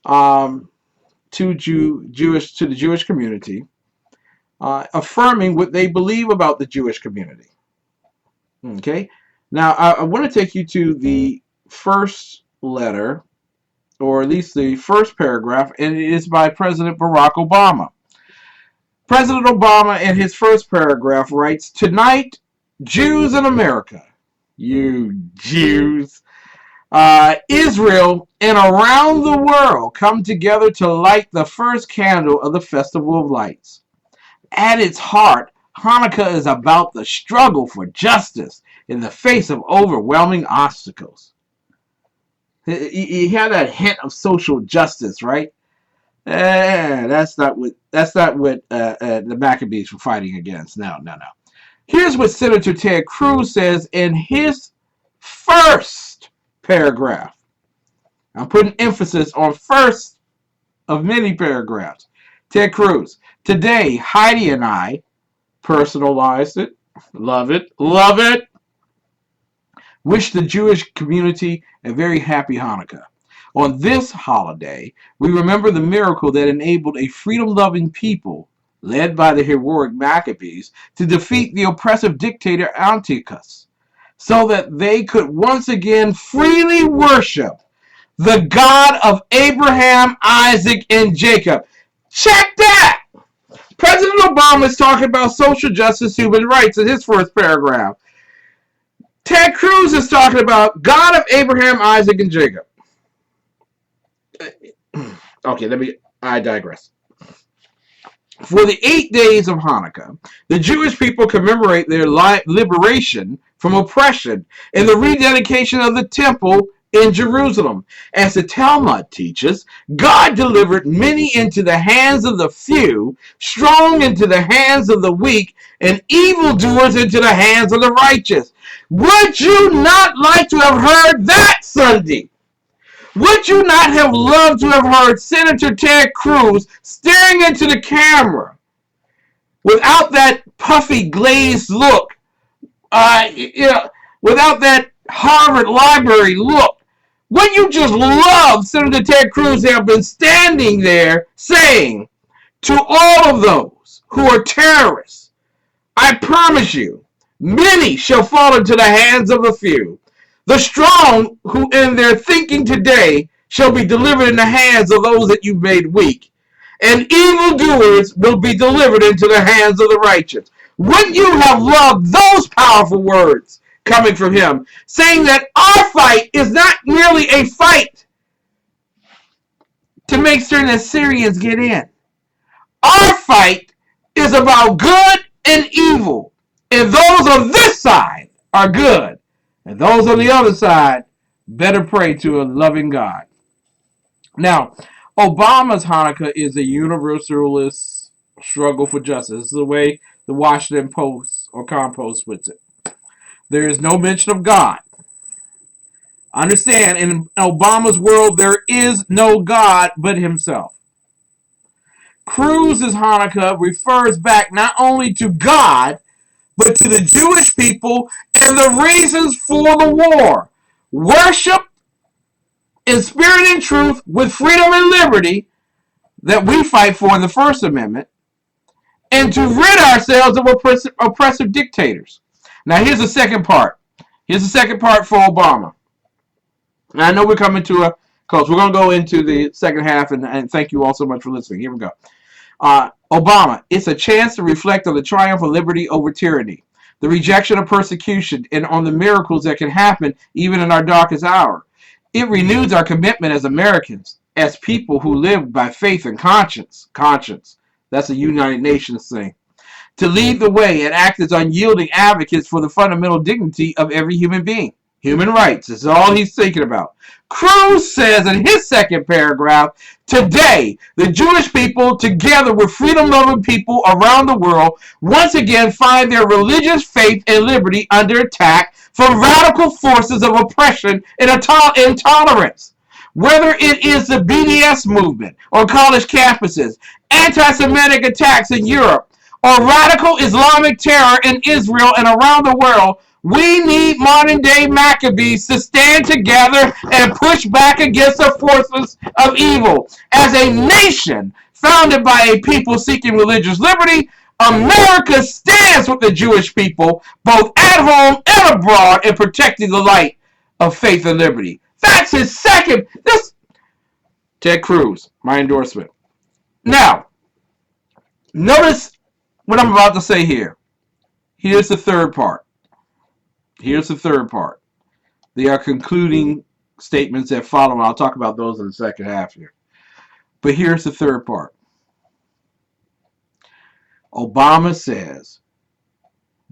to the Jewish community, affirming what they believe about the Jewish community. Okay? Now, I want to take you to the first letter or at least the first paragraph, and it is by President Barack Obama. President Obama, in his first paragraph, writes, "Tonight, Jews in America, you Jews, Israel, and around the world come together to light the first candle of the Festival of Lights. At its heart, Hanukkah is about the struggle for justice in the face of overwhelming obstacles." You have that hint of social justice, right? That's not what the Maccabees were fighting against. No. Here's what Senator Ted Cruz says in his first paragraph. I'm putting emphasis on first of many paragraphs. Ted Cruz: "Today, Heidi and I personalized it. Love it. Wish the Jewish community a very happy Hanukkah. On this holiday, we remember the miracle that enabled a freedom-loving people, led by the heroic Maccabees, to defeat the oppressive dictator Antiochus, so that they could once again freely worship the God of Abraham, Isaac, and Jacob." Check that! President Obama is talking about social justice, human rights in his first paragraph. Ted Cruz is talking about God of Abraham, Isaac, and Jacob. Okay, I digress. For the 8 days of Hanukkah, the Jewish people commemorate their liberation from oppression and the rededication of the temple in Jerusalem. As the Talmud teaches, God delivered many into the hands of the few, strong into the hands of the weak, and evildoers into the hands of the righteous. Would you not like to have heard that Sunday? Would you not have loved to have heard Senator Ted Cruz staring into the camera without that puffy glazed look, without that Harvard Library look? Wouldn't you just love Senator Ted Cruz to have been standing there saying to all of those who are terrorists, "I promise you, many shall fall into the hands of the few. The strong who in their thinking today shall be delivered in the hands of those that you've made weak. And evildoers will be delivered into the hands of the righteous." Wouldn't you have loved those powerful words coming from him, saying that our fight is not merely a fight to make certain that Syrians get in. Our fight is about good and evil, and those on this side are good, and those on the other side better pray to a loving God. Now, Obama's Hanukkah is a universalist struggle for justice. This is the way the Washington Post or Compost puts it. There is no mention of God. Understand, in Obama's world, there is no God but himself. Cruz's Hanukkah refers back not only to God, but to the Jewish people and the reasons for the war. Worship in spirit and truth with freedom and liberty that we fight for in the First Amendment, and to rid ourselves of oppressive dictators. Now, here's the second part. Here's the second part for Obama. And I know we're coming to a close. We're going to go into the second half, and thank you all so much for listening. Here we go. Obama, it's a chance to reflect on the triumph of liberty over tyranny, the rejection of persecution, and on the miracles that can happen even in our darkest hour. It renews our commitment as Americans, as people who live by faith and conscience. Conscience. That's a United Nations thing. To lead the way and act as unyielding advocates for the fundamental dignity of every human being. Human rights is all he's thinking about. Cruz says in his second paragraph, today, the Jewish people, together with freedom-loving people around the world, once again find their religious faith and liberty under attack from radical forces of oppression and intolerance. Whether it is the BDS movement or college campuses, anti-Semitic attacks in Europe, or radical Islamic terror in Israel and around the world, we need modern-day Maccabees to stand together and push back against the forces of evil. As a nation founded by a people seeking religious liberty, America stands with the Jewish people, both at home and abroad, in protecting the light of faith and liberty. That's his second. Ted Cruz, my endorsement. Now, notice what I'm about to say here. Here's the third part. Here's the third part. They are concluding statements that follow, and I'll talk about those in the second half here. But here's the third part. Obama says,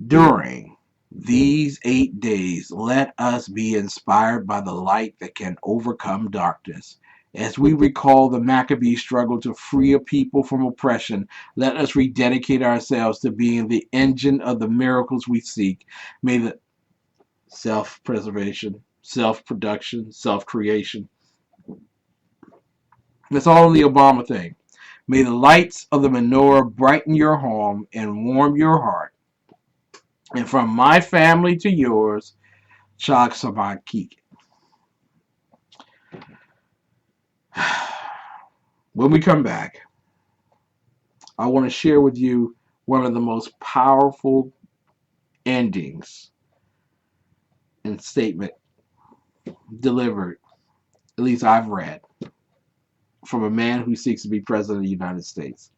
during these 8 days, let us be inspired by the light that can overcome darkness. As we recall the Maccabee struggle to free a people from oppression, let us rededicate ourselves to being the engine of the miracles we seek. May the self-preservation, self-production, self-creation. That's all in the Obama thing. May the lights of the menorah brighten your home and warm your heart. And from my family to yours, Chag Sabakik. When we come back, I want to share with you one of the most powerful endings and statement delivered, at least I've read, from a man who seeks to be president of the United States.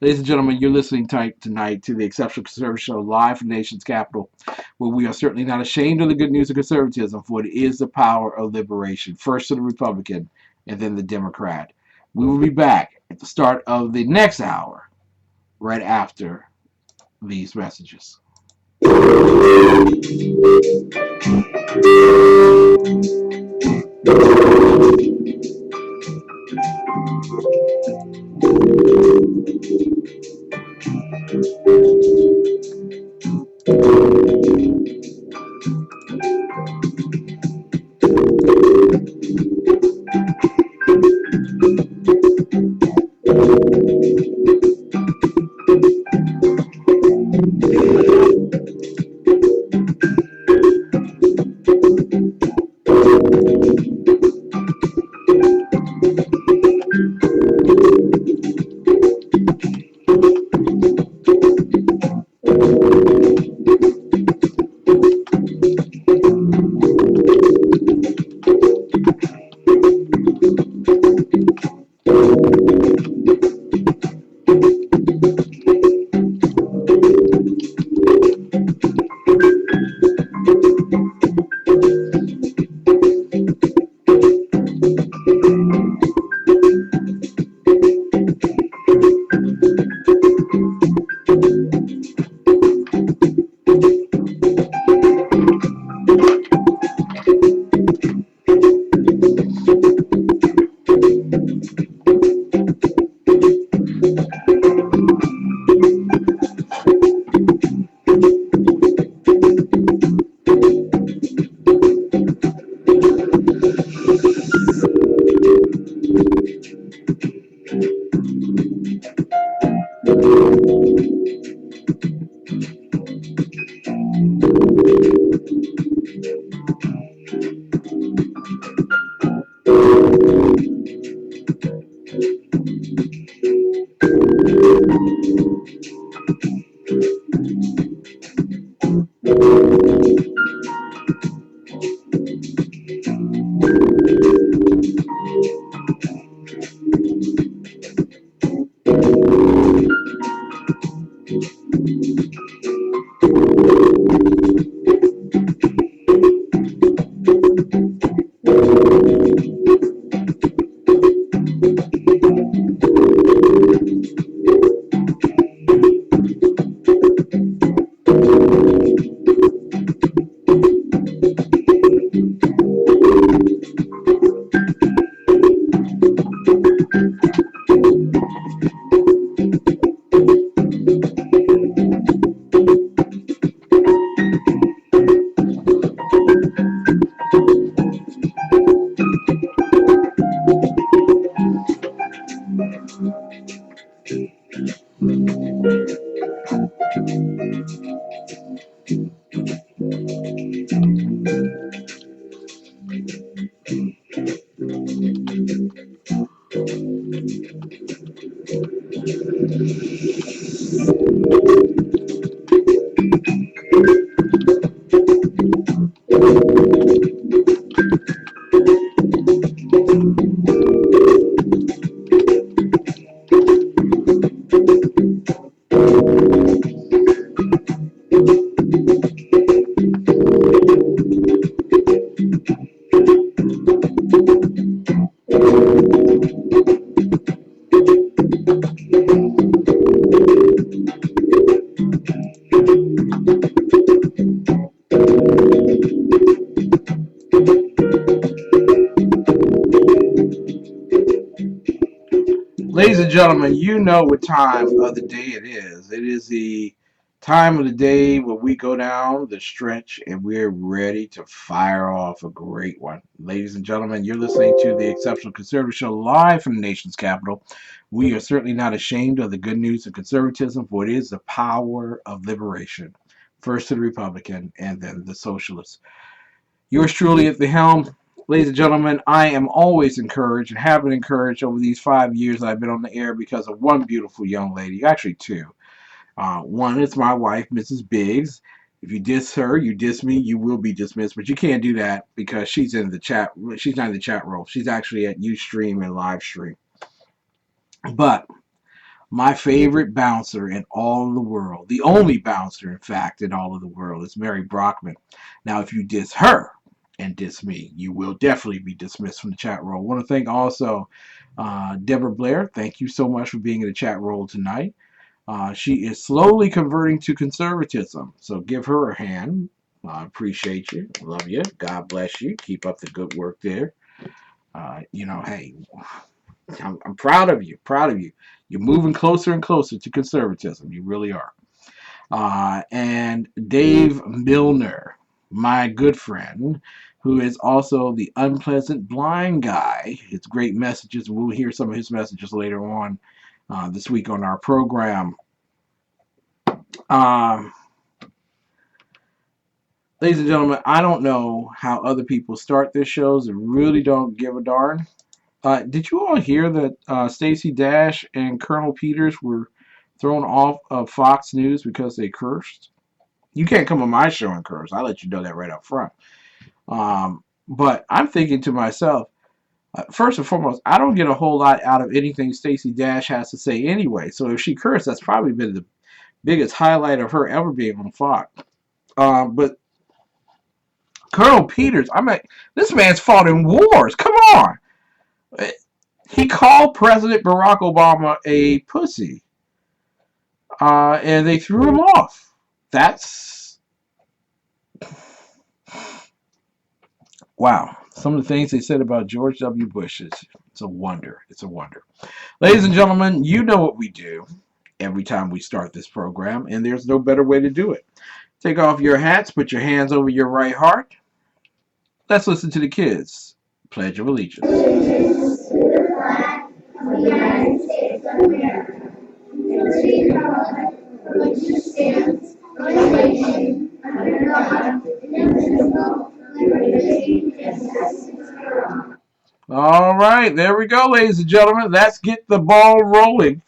Ladies and gentlemen, you're listening tonight to the Exceptional Conservative Show live from the nation's capital, where we are certainly not ashamed of the good news of conservatism, for it is the power of liberation, first to the Republican and then the Democrat. We will be back at the start of the next hour, right after these messages. Ladies and gentlemen, you know what time of the day it is. It is the time of the day where we go down the stretch and we're ready to fire off a great one. Ladies and gentlemen, you're listening to the Exceptional Conservative Show live from the nation's capital. We are certainly not ashamed of the good news of conservatism, for it is the power of liberation. First to the Republican and then the Socialist. Yours truly at the helm. Ladies and gentlemen, I am always encouraged and have been encouraged over these 5 years I've been on the air because of one beautiful young lady, actually two. One is my wife, Mrs. Biggs. If you diss her, you diss me, you will be dismissed. But you can't do that because she's in the chat. She's not in the chat room. She's actually at USTREAM and live stream. But my favorite bouncer in all of the world, the only bouncer, in fact, in all of the world, is Mary Brockman. Now, if you diss her and diss me, you will definitely be dismissed from the chat roll. I want to thank also Deborah Blair. Thank you so much for being in the chat roll tonight. She is slowly converting to conservatism, so give her a hand. I appreciate you. Love you. God bless you. Keep up the good work there. Hey, I'm proud of you. Proud of you. You're moving closer and closer to conservatism. You really are. And Dave Milner, my good friend, who is also the unpleasant blind guy. His great messages. We'll hear some of his messages later on this week on our program. Ladies and gentlemen, I don't know how other people start their shows and really don't give a darn. Did you all hear that Stacey Dash and Colonel Peters were thrown off of Fox News because they cursed? You can't come on my show and curse. I'll let you know that right up front. But I'm thinking to myself, first and foremost, I don't get a whole lot out of anything Stacey Dash has to say anyway. So if she cursed, that's probably been the biggest highlight of her ever being on Fox. But Colonel Peters, this man's fought in wars. Come on. He called President Barack Obama a pussy. And they threw him off. That's... Wow. Some of the things they said about George W. Bush it's a wonder. It's a wonder. Ladies and gentlemen, you know what we do every time we start this program, and there's no better way to do it. Take off your hats, put your hands over your right heart. Let's listen to the kids. Pledge of Allegiance. Allegiance to the flag of the United States of America, and to the republic for which it stands, one nation, under God, indivisible, with liberty and justice for all. All right, there we go, ladies and gentlemen. Let's get the ball rolling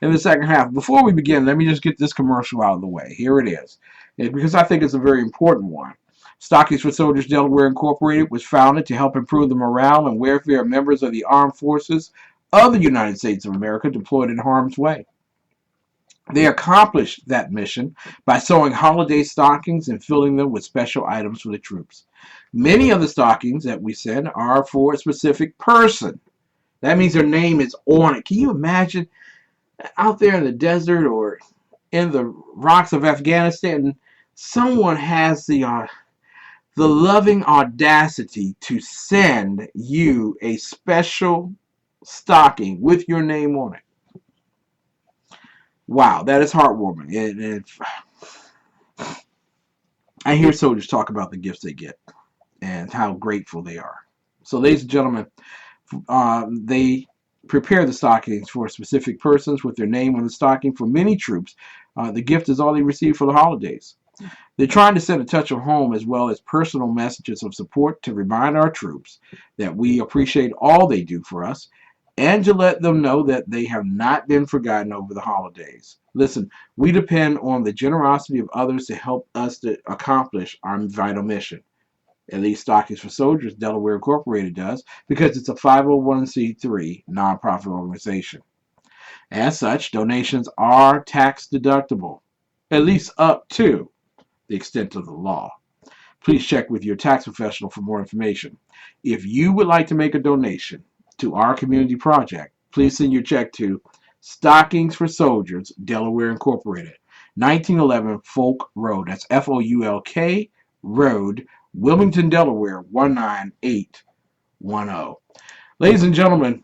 in the second half. Before we begin, let me just get this commercial out of the way. Here it is, because I think it's a very important one. Stockings for Soldiers Delaware Incorporated was founded to help improve the morale and welfare of members of the armed forces of the United States of America deployed in harm's way. They accomplished that mission by sewing holiday stockings and filling them with special items for the troops. Many of the stockings that we send are for a specific person. That means their name is on it. Can you imagine out there in the desert or in the rocks of Afghanistan, someone has the loving audacity to send you a special stocking with your name on it. Wow, that is heartwarming. I hear soldiers talk about the gifts they get and how grateful they are. So, ladies and gentlemen, they prepare the stockings for specific persons with their name on the stocking. For many troops, the gift is all they receive for the holidays. They're trying to send a touch of home as well as personal messages of support to remind our troops that we appreciate all they do for us and to let them know that they have not been forgotten over the holidays. Listen, we depend on the generosity of others to help us to accomplish our vital mission. At least Stockings for Soldiers Delaware Incorporated does, because it's a 501c3 nonprofit organization. As such, donations are tax deductible, at least up to the extent of the law. Please check with your tax professional for more information. If you would like to make a donation to our community project, please send your check to Stockings for Soldiers, Delaware Incorporated. 1911 Folk Road. That's F-O-U-L-K Road, Wilmington, Delaware, 19810. Ladies and gentlemen,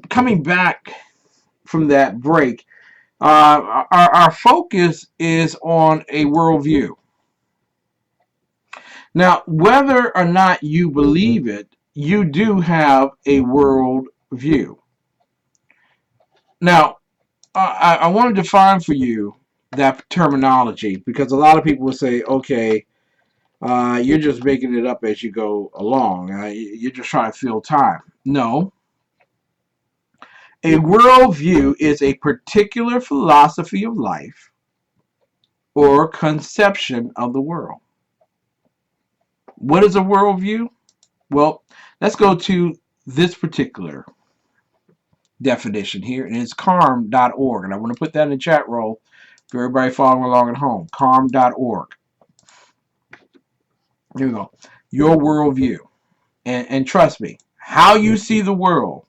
coming back from that break. Our focus is on a worldview. Now, whether or not you believe it, you do have a worldview. Now, I want to define for you that terminology, because a lot of people will say, okay, you're just making it up as you go along. You're just trying to fill time. No. A worldview is a particular philosophy of life or conception of the world. What is a worldview? Well, let's go to this particular definition here, and it's carm.org. And I want to put that in the chat roll for everybody following along at home. Carm.org. Here we go. Your worldview. And trust me, how you see the world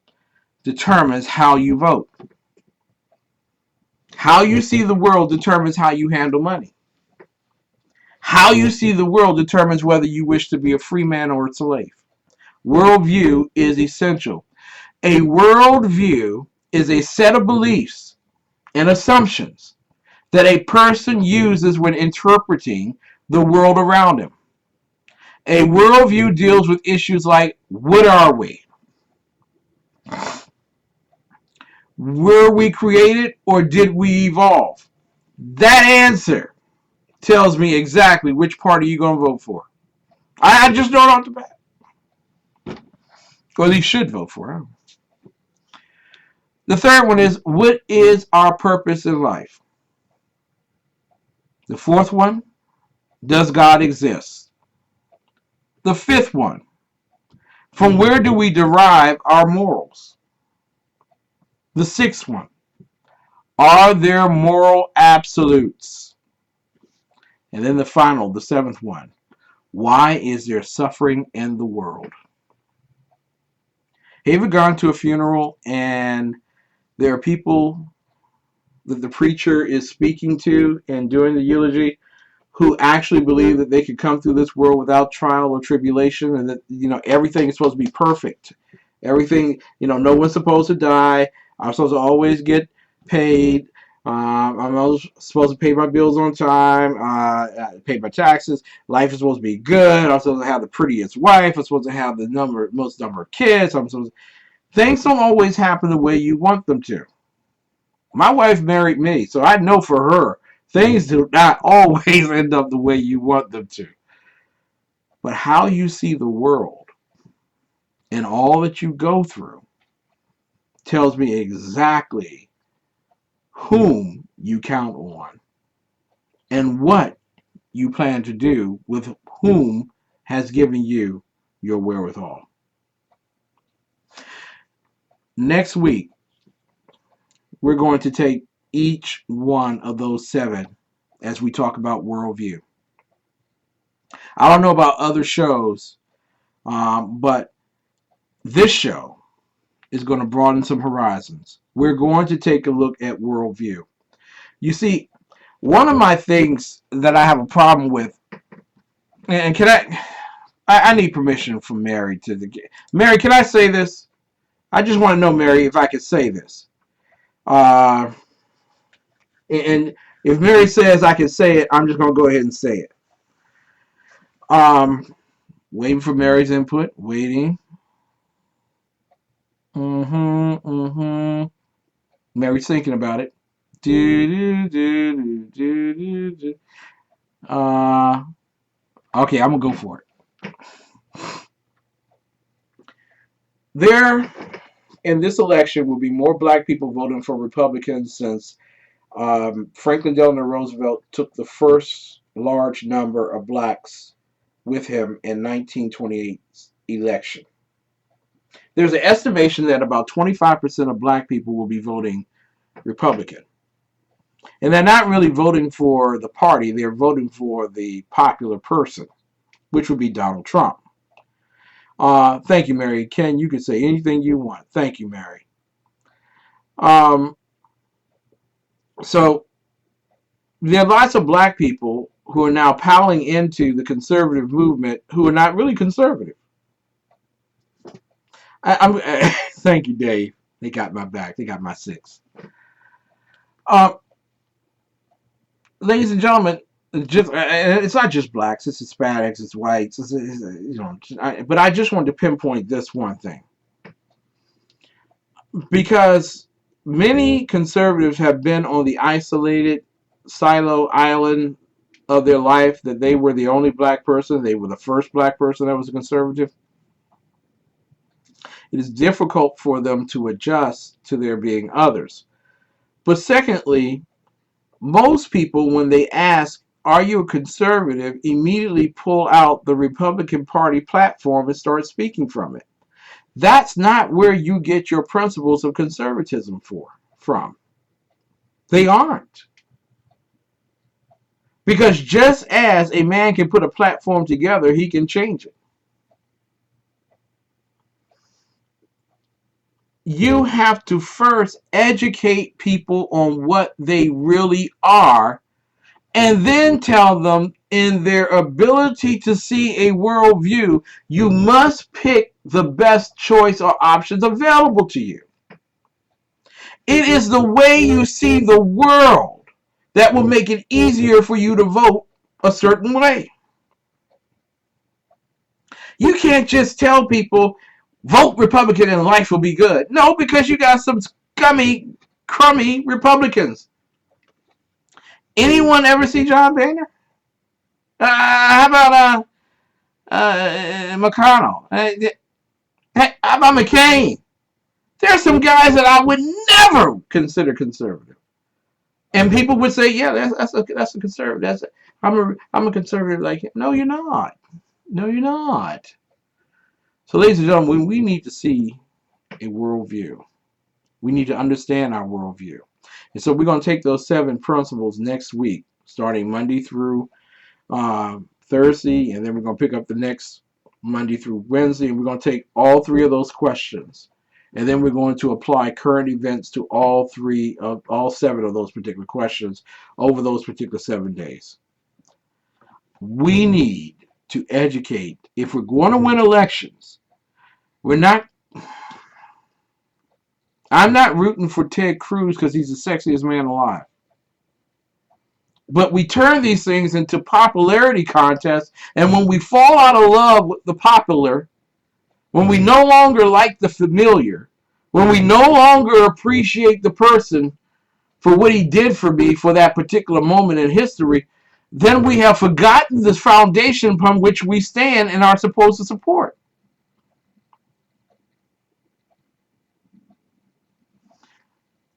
determines how you vote. How you see the world determines how you handle money. How you see the world determines whether you wish to be a free man or a slave. Worldview is essential. A worldview is a set of beliefs and assumptions that a person uses when interpreting the world around him. A worldview deals with issues like, what are we? Were we created or did we evolve? That answer tells me exactly which party you're going to vote for. I just know it off the bat. Or at least should vote for. The third one is, what is our purpose in life? The fourth one, does God exist? The fifth one, from where do we derive our morals? The sixth one, are there moral absolutes? And then the final, the seventh one, why is there suffering in the world? Have you ever gone to a funeral and there are people that the preacher is speaking to and doing the eulogy who actually believe that they could come through this world without trial or tribulation, and that, you know, everything is supposed to be perfect. Everything, you know, no one's supposed to die. I'm supposed to always get paid. I'm supposed to pay my bills on time, pay my taxes. Life is supposed to be good. I'm supposed to have the prettiest wife. I'm supposed to have the most number of kids. Things don't always happen the way you want them to. My wife married me, so I know for her, things do not always end up the way you want them to. But how you see the world and all that you go through tells me exactly whom you count on and what you plan to do with whom has given you your wherewithal. Next week, we're going to take each one of those 7 as we talk about worldview. I don't know about other shows, but this show is going to broaden some horizons. We're going to take a look at worldview. You see, one of my things that I have a problem with, and can I need permission from Mary Mary, can I say this? I just want to know, Mary, if I could say this. And if Mary says I can say it, I'm just going to go ahead and say it. Waiting for Mary's input. Waiting. Mary's thinking about it. Okay, I'm going to go for it. There, in this election, will be more black people voting for Republicans since Franklin Delano Roosevelt took the first large number of blacks with him in 1928's election. There's an estimation that about 25% of black people will be voting Republican. And they're not really voting for the party, they're voting for the popular person, which would be Donald Trump. Thank you, Mary. Ken, you can say anything you want. Thank you, Mary. So there are lots of black people who are now piling into the conservative movement who are not really conservative. I'm thank you, Dave. They got my back. They got my six. Uh, Ladies and gentlemen, just it's not just blacks. It's Hispanics. It's whites. But I just wanted to pinpoint this one thing because many conservatives have been on the isolated silo island of their life that they were the only black person. They were the first black person that was a conservative. It is difficult for them to adjust to there being others. But secondly, most people, when they ask, are you a conservative, immediately pull out the Republican Party platform and start speaking from it. That's not where you get your principles of conservatism from. They aren't. Because just as a man can put a platform together, he can change it. You have to first educate people on what they really are, and then tell them in their ability to see a worldview, you must pick the best choice or options available to you. It is the way you see the world that will make it easier for you to vote a certain way. You can't just tell people, vote Republican and life will be good. No, because you got some scummy, crummy Republicans. Anyone ever see John Boehner? How about McConnell? How about McCain? There's some guys that I would never consider conservative, and people would say, "Yeah, that's a conservative. I'm a conservative like him." No, you're not. No, you're not. So, ladies and gentlemen, we need to see a worldview. We need to understand our worldview, and so we're going to take those 7 principles next week, starting Monday through Thursday, and then we're going to pick up the next Monday through Wednesday, and we're going to take all 3 of those questions, and then we're going to apply current events to all 7 of those particular questions over those particular 7 days. We need to educate. If we're going to win elections, I'm not rooting for Ted Cruz because he's the sexiest man alive. But we turn these things into popularity contests, and when we fall out of love with the popular, when we no longer like the familiar, when we no longer appreciate the person for what he did for me for that particular moment in history, then we have forgotten the foundation upon which we stand and are supposed to support.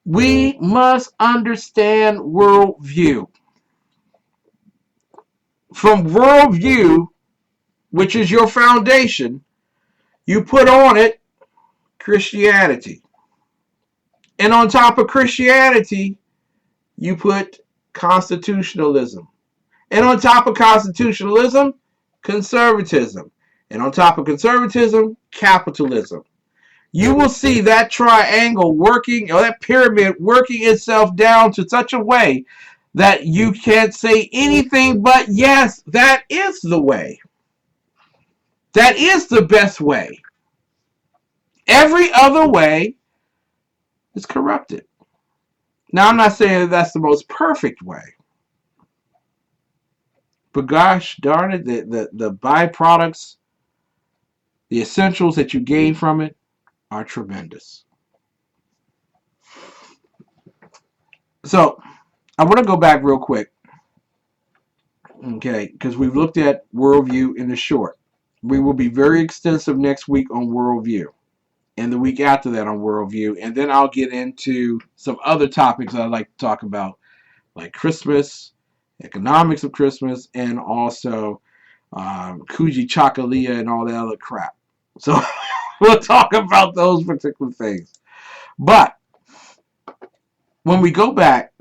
We must understand worldview. From worldview, which is your foundation, you put on it Christianity. And on top of Christianity, you put constitutionalism. And on top of constitutionalism, conservatism. And on top of conservatism, capitalism. You will see that triangle working, or that pyramid working itself down to such a way that you can't say anything but yes, that is the way. That is the best way. Every other way is corrupted. Now, I'm not saying that that's the most perfect way. But gosh darn it, the byproducts, the essentials that you gain from it are tremendous. So, I want to go back real quick. Okay, because we've looked at worldview in the short. We will be very extensive next week on worldview, and the week after that on worldview, and then I'll get into some other topics I'd like to talk about, like Christmas, economics of Christmas, and also Kuji Chakalia and all that other crap. So we'll talk about those particular things. But when we go back,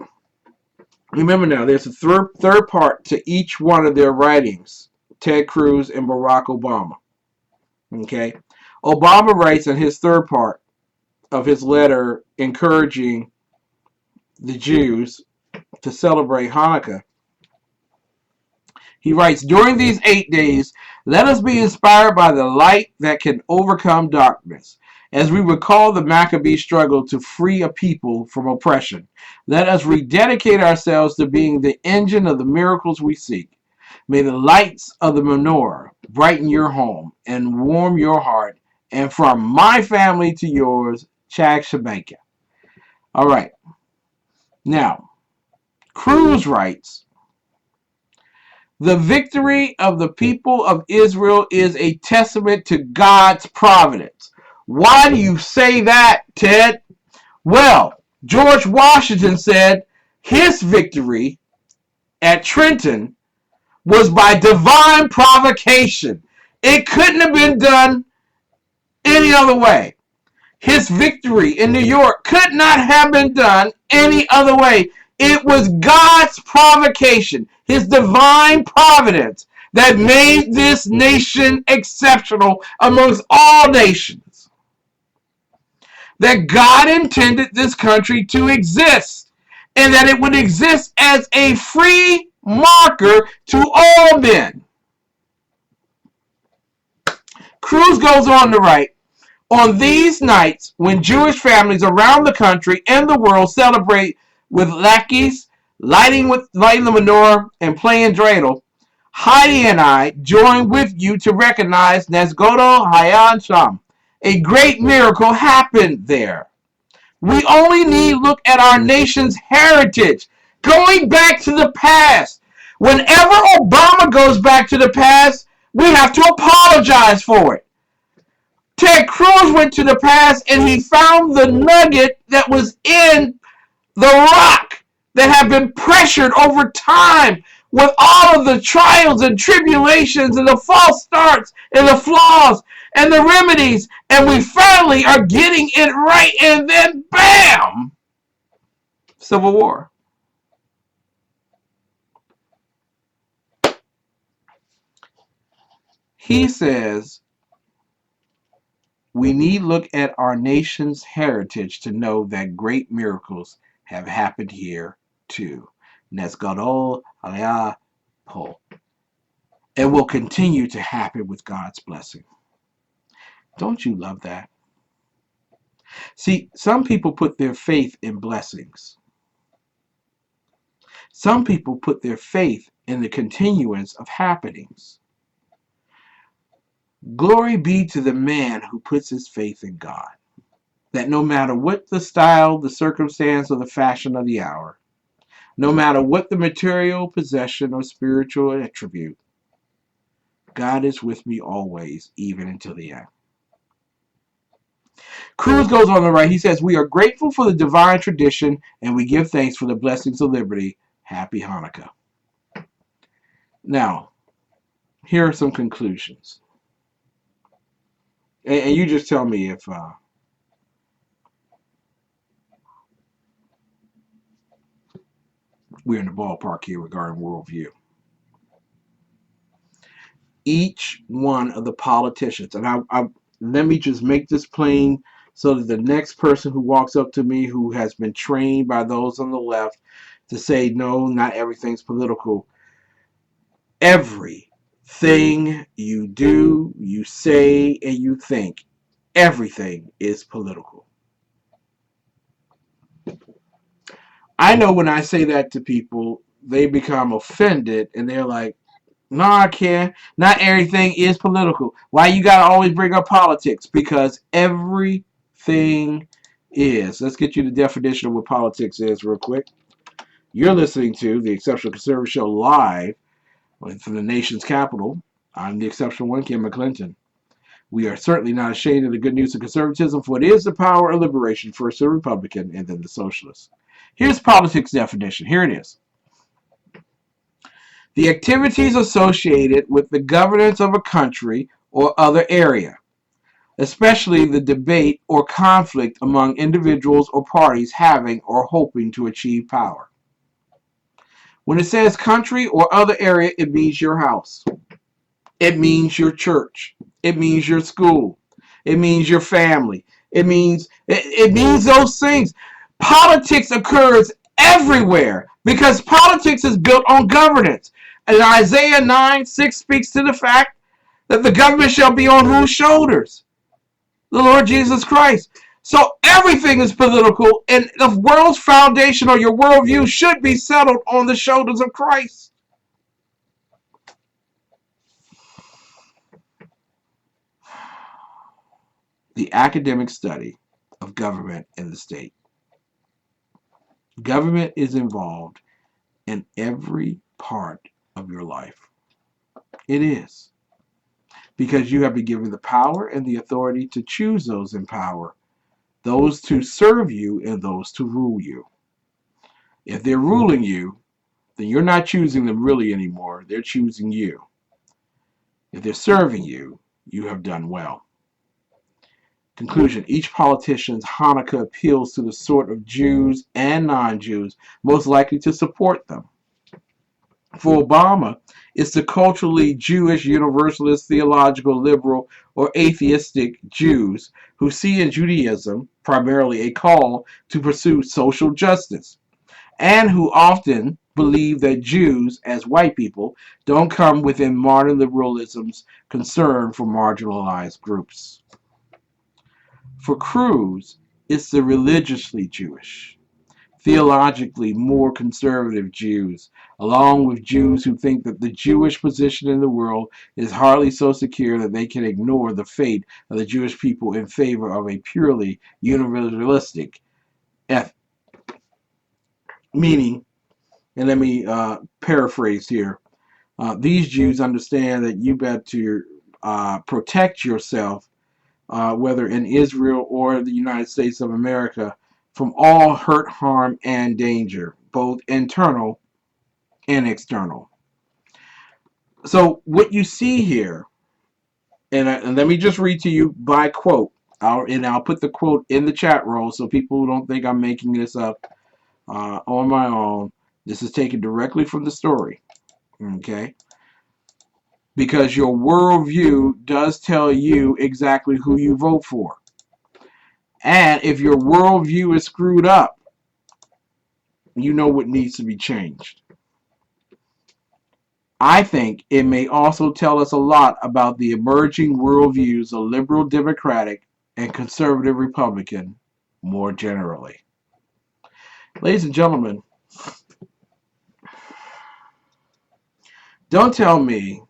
remember now, there's a third part to each one of their writings, Ted Cruz and Barack Obama. Okay? Obama writes in his third part of his letter encouraging the Jews to celebrate Hanukkah. He writes, during these 8 days, let us be inspired by the light that can overcome darkness. As we recall the Maccabee struggle to free a people from oppression, let us rededicate ourselves to being the engine of the miracles we seek. May the lights of the Menorah brighten your home and warm your heart. And from my family to yours, Chag Shabanka. All right. Now, Cruz writes, the victory of the people of Israel is a testament to God's providence. Why do you say that, Ted? Well, George Washington said his victory at Trenton was by divine provocation. It couldn't have been done any other way. His victory in New York could not have been done any other way. It was God's provocation, his divine providence, that made this nation exceptional amongst all nations. That God intended this country to exist, and that it would exist as a free marker to all men. Cruz goes on to write, on these nights, when Jewish families around the country and the world celebrate with latkes, lighting the menorah, and playing dreidel, Heidi and I join with you to recognize Nesgodo Hayan Sham. A great miracle happened there. We only need look at our nation's heritage, going back to the past. Whenever Obama goes back to the past, we have to apologize for it. Ted Cruz went to the past and he found the nugget that was in the rock that had been pressured over time with all of the trials and tribulations and the false starts and the flaws and the remedies, and we finally are getting it right, and then bam, Civil War. He says, we need look at our nation's heritage to know that great miracles have happened here too. Nesgadol Aliyah Po. It will continue to happen with God's blessing. Don't you love that? See, some people put their faith in blessings. Some people put their faith in the continuance of happenings. Glory be to the man who puts his faith in God, that no matter what the style, the circumstance, or the fashion of the hour, no matter what the material, possession, or spiritual attribute, God is with me always, even until the end. Cruz goes on to write, he says, we are grateful for the divine tradition, and we give thanks for the blessings of liberty. Happy Hanukkah. Now, here are some conclusions. And you just tell me if we're in the ballpark here regarding worldview. Each one of the politicians, and I let me just make this plain so that the next person who walks up to me who has been trained by those on the left to say, no, not everything's political. Everything you do, you say, and you think, everything is political. I know when I say that to people, they become offended and they're like, no, I can't. Not everything is political. Why you gotta always bring up politics? Because everything is. Let's get you the definition of what politics is real quick. You're listening to the Exceptional Conservative Show live from the nation's capital. I'm the Exceptional One, Kim McClinton. We are certainly not ashamed of the good news of conservatism, for it is the power of liberation, first the Republican and then the socialist. Here's politics definition. Here it is. The activities associated with the governance of a country or other area, especially the debate or conflict among individuals or parties having or hoping to achieve power. When it says country or other area, it means your house. It means your church. It means your school. It means your family. It means those things. Politics occurs everywhere, because politics is built on governance. And Isaiah 9:6 speaks to the fact that the government shall be on whose shoulders? The Lord Jesus Christ. So everything is political, and the world's foundation or your worldview should be settled on the shoulders of Christ. The academic study of government and the state. Government is involved in every part of your life. It is. Because you have been given the power and the authority to choose those in power, those to serve you and those to rule you. If they're ruling you, then you're not choosing them really anymore. They're choosing you. If they're serving you, you have done well. Conclusion. Each politician's Hanukkah appeals to the sort of Jews and non-Jews most likely to support them. For Obama, it's the culturally Jewish, universalist, theological, liberal, or atheistic Jews who see in Judaism primarily a call to pursue social justice, and who often believe that Jews, as white people, don't come within modern liberalism's concern for marginalized groups. For Cruz, it's the religiously Jewish, theologically more conservative Jews, along with Jews who think that the Jewish position in the world is hardly so secure that they can ignore the fate of the Jewish people in favor of a purely universalistic ethic. Meaning, and let me paraphrase here, these Jews understand that you better protect yourself, whether in Israel or the United States of America, from all hurt, harm, and danger, both internal and external. So what you see here, and let me just read to you by quote, I'll put the quote in the chat roll so people don't think I'm making this up on my own. This is taken directly from the story, okay? Because your worldview does tell you exactly who you vote for. And if your worldview is screwed up, you know what needs to be changed. I think it may also tell us a lot about the emerging worldviews of liberal Democratic and conservative Republican more generally. Ladies and gentlemen, don't tell me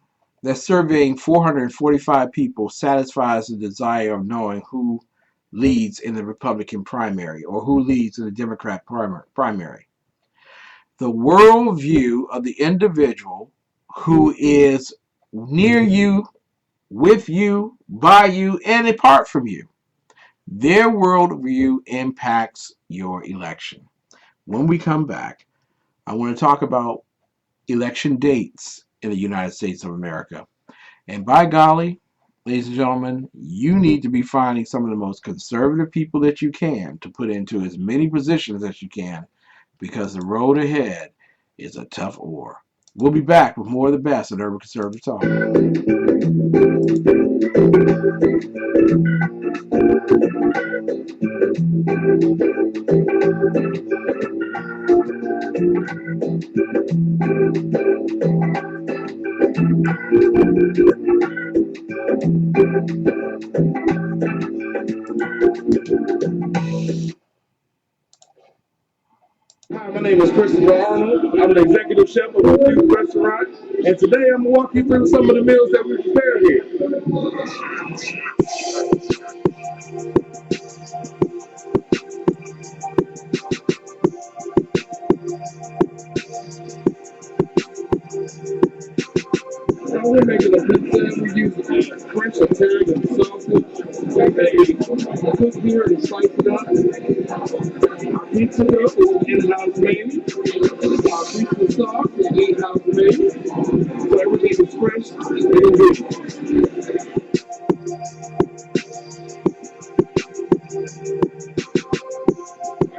that surveying 445 people satisfies the desire of knowing who leads in the Republican primary or who leads in the Democrat primary. The worldview of the individual who is near you, with you, by you, and apart from you. Their worldview impacts your election. When we come back, I want to talk about election dates in the United States of America. And by golly, ladies and gentlemen, you need to be finding some of the most conservative people that you can to put into as many positions as you can, because the road ahead is a tough ore. We'll be back with more of the best at Urban Conservative Talk. Hi, my name is Christopher Arnold. I'm the executive chef of a Cruz restaurant, and today I'm going to walk you through some of the meals that we prepare here. Now we're making a pizza. We use French Italian sausage that they cook here to spice it up. Our pizza dough is in-house made. Our pizza sauce is in-house made. So everything is fresh and good.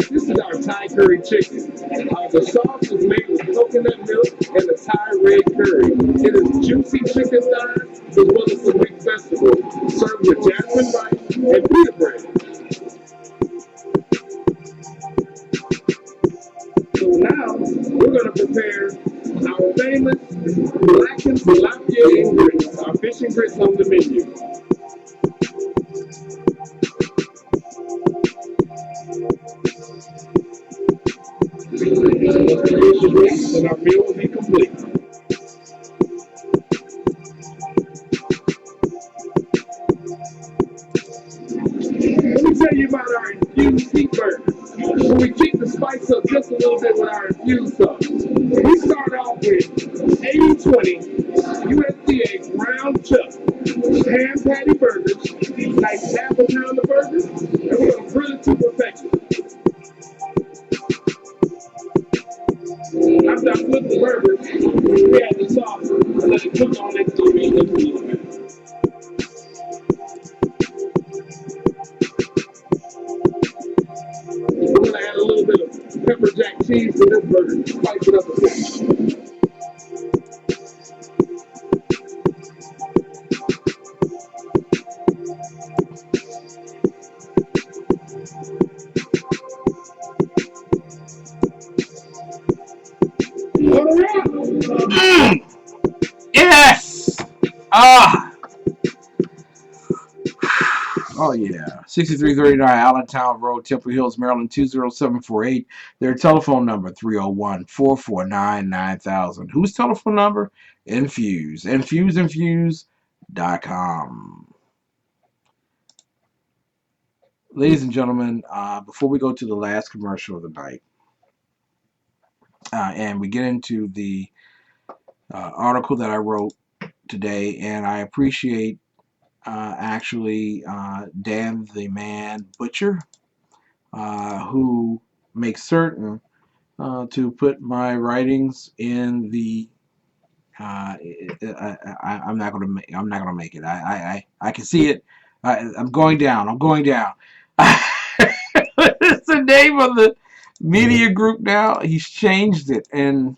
This is our Thai curry chicken. The sauce is made with coconut milk and the Thai red curry. It is juicy chicken thighs as well as some mixed vegetables, served with jasmine rice and pita bread. So famous blackened tilapia and grits. Our fish and grits on the menu. And our meal will be complete. Let me tell you about our infused beef burgers. We keep the spice up just a little bit with our infused sauce. We start off with 80-20 USDA ground chuck ham patty burgers, nice apple pounder burgers, and we're gonna grill it to perfection. After I flip the burgers, we add the sauce and let it cook on it so we look a little bit. We're gonna add a little bit of pepper jack cheese to this burger, spice it up a bit. Yes! Ah! Oh, yeah. 6339 Allentown Road, Temple Hills, Maryland, 20748. Their telephone number, 301-449-9000. Whose telephone number? Infuse. Infuse.com. Ladies and gentlemen, before we go to the last commercial of the night, and we get into the article that I wrote today, and I appreciate actually Dan the Man Butcher, who makes certain to put my writings in the. I'm not gonna make. I'm not gonna make it. I can see it. I'm going down. I'm going down. It's the name of the media group now. He's changed it, and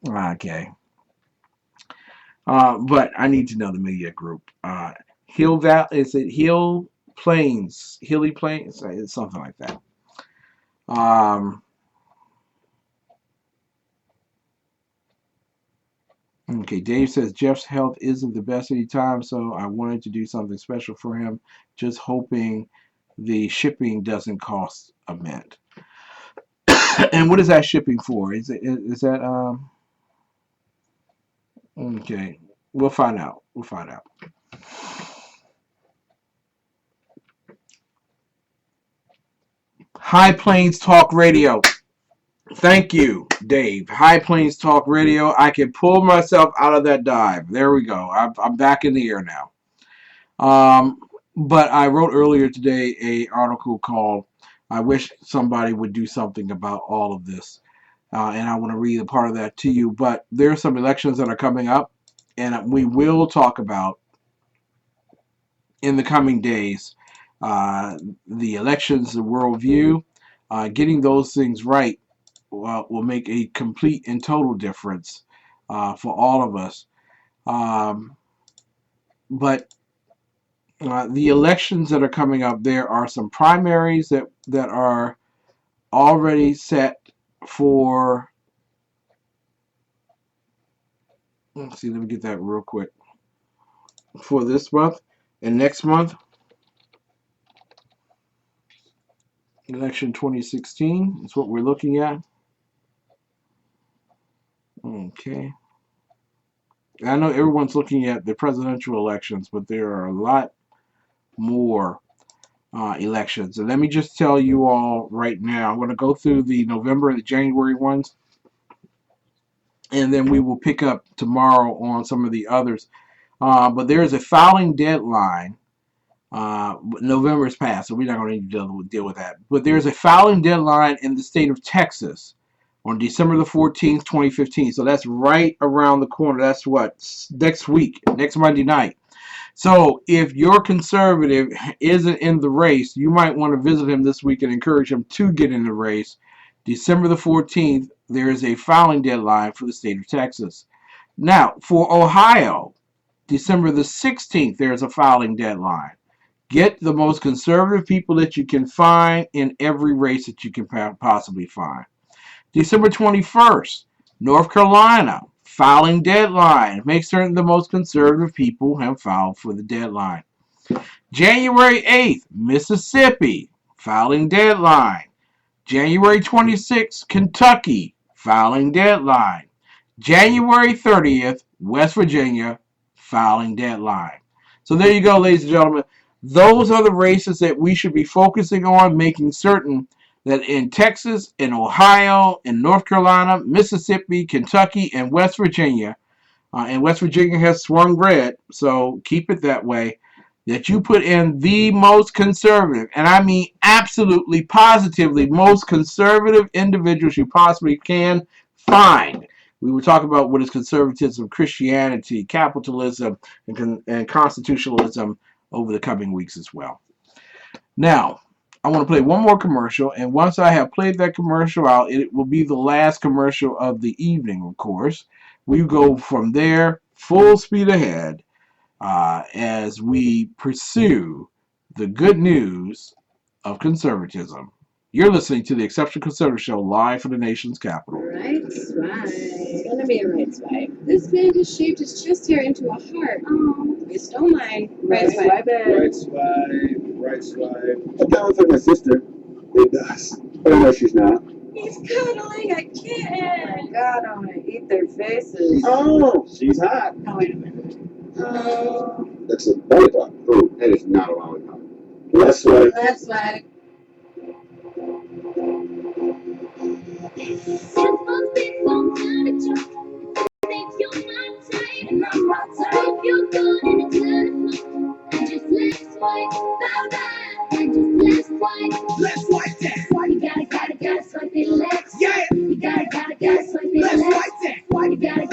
okay. But I need to know the media group. Hill Val is it Hill Plains? Hilly Plains? It's something like that. Okay, Dave says Jeff's health isn't the best any time, so I wanted to do something special for him. Just hoping the shipping doesn't cost a mint. And what is that shipping for? Is that okay? We'll find out. We'll find out. High Plains Talk Radio. Thank you, Dave. High Plains Talk Radio. I can pull myself out of that dive. There we go. I'm back in the air now. But I wrote earlier today an article called I wish somebody would do something about all of this. And I want to read a part of that to you. But there are some elections that are coming up, and we will talk about in the coming days the elections, the worldview. Getting those things right will make a complete and total difference for all of us. But the elections that are coming up, there are some primaries that are already set for. Let's see, let me get that real quick. For this month and next month, election 2016 is what we're looking at. Okay. I know everyone's looking at the presidential elections, but there are a lot more elections. And let me just tell you all right now, I'm going to go through the November and the January ones, and then we will pick up tomorrow on some of the others. But there is a filing deadline. November is passed, so we're not going to deal with that. But there's a filing deadline in the state of Texas on December the 14th, 2015. So that's right around the corner. That's what? Next week, next Monday night. So if your conservative isn't in the race, you might want to visit him this week and encourage him to get in the race. December the 14th, there is a filing deadline for the state of Texas. Now, for Ohio, December the 16th, there's a filing deadline. Get the most conservative people that you can find in every race that you can possibly find. December 21st, North Carolina, filing deadline. Make certain the most conservative people have filed for the deadline. January 8th, Mississippi, filing deadline. January 26th, Kentucky, filing deadline. January 30th, West Virginia, filing deadline. So there you go, ladies and gentlemen. Those are the races that we should be focusing on, making certain that in Texas, in Ohio, in North Carolina, Mississippi, Kentucky, and West Virginia, and West Virginia has swung red, so keep it that way, that you put in the most conservative, and I mean absolutely, positively, most conservative individuals you possibly can find. We will talk about what is conservatism, Christianity, capitalism, and constitutionalism over the coming weeks as well. Now, I want to play one more commercial, and once I have played that commercial out, it will be the last commercial of the evening, of course. We go from there full speed ahead as we pursue the good news of conservatism. You're listening to the Exceptional Conservative Show live from the nation's capital. Right swipe. It's gonna be a right swipe. This man just shaved his chest hair into a heart. Oh, you stole mine. Right swipe. Right swipe, right swipe. That was like my sister. It does. But I know she's not. He's cuddling a kitten. Oh my God, I'm gonna eat their faces. Oh, she's hot. Oh, wait a minute. That's a lollipop. Oh, that is not a lollipop. Left swipe. Left swipe. Think you're my type, and I'm not type. Hope you're good in a telephone. I just left swipe, bye bye. I just left swipe. Let's swipe that. Why you gotta swipe it left? Yeah. You gotta swipe it Let's left. swipe that. Why you gotta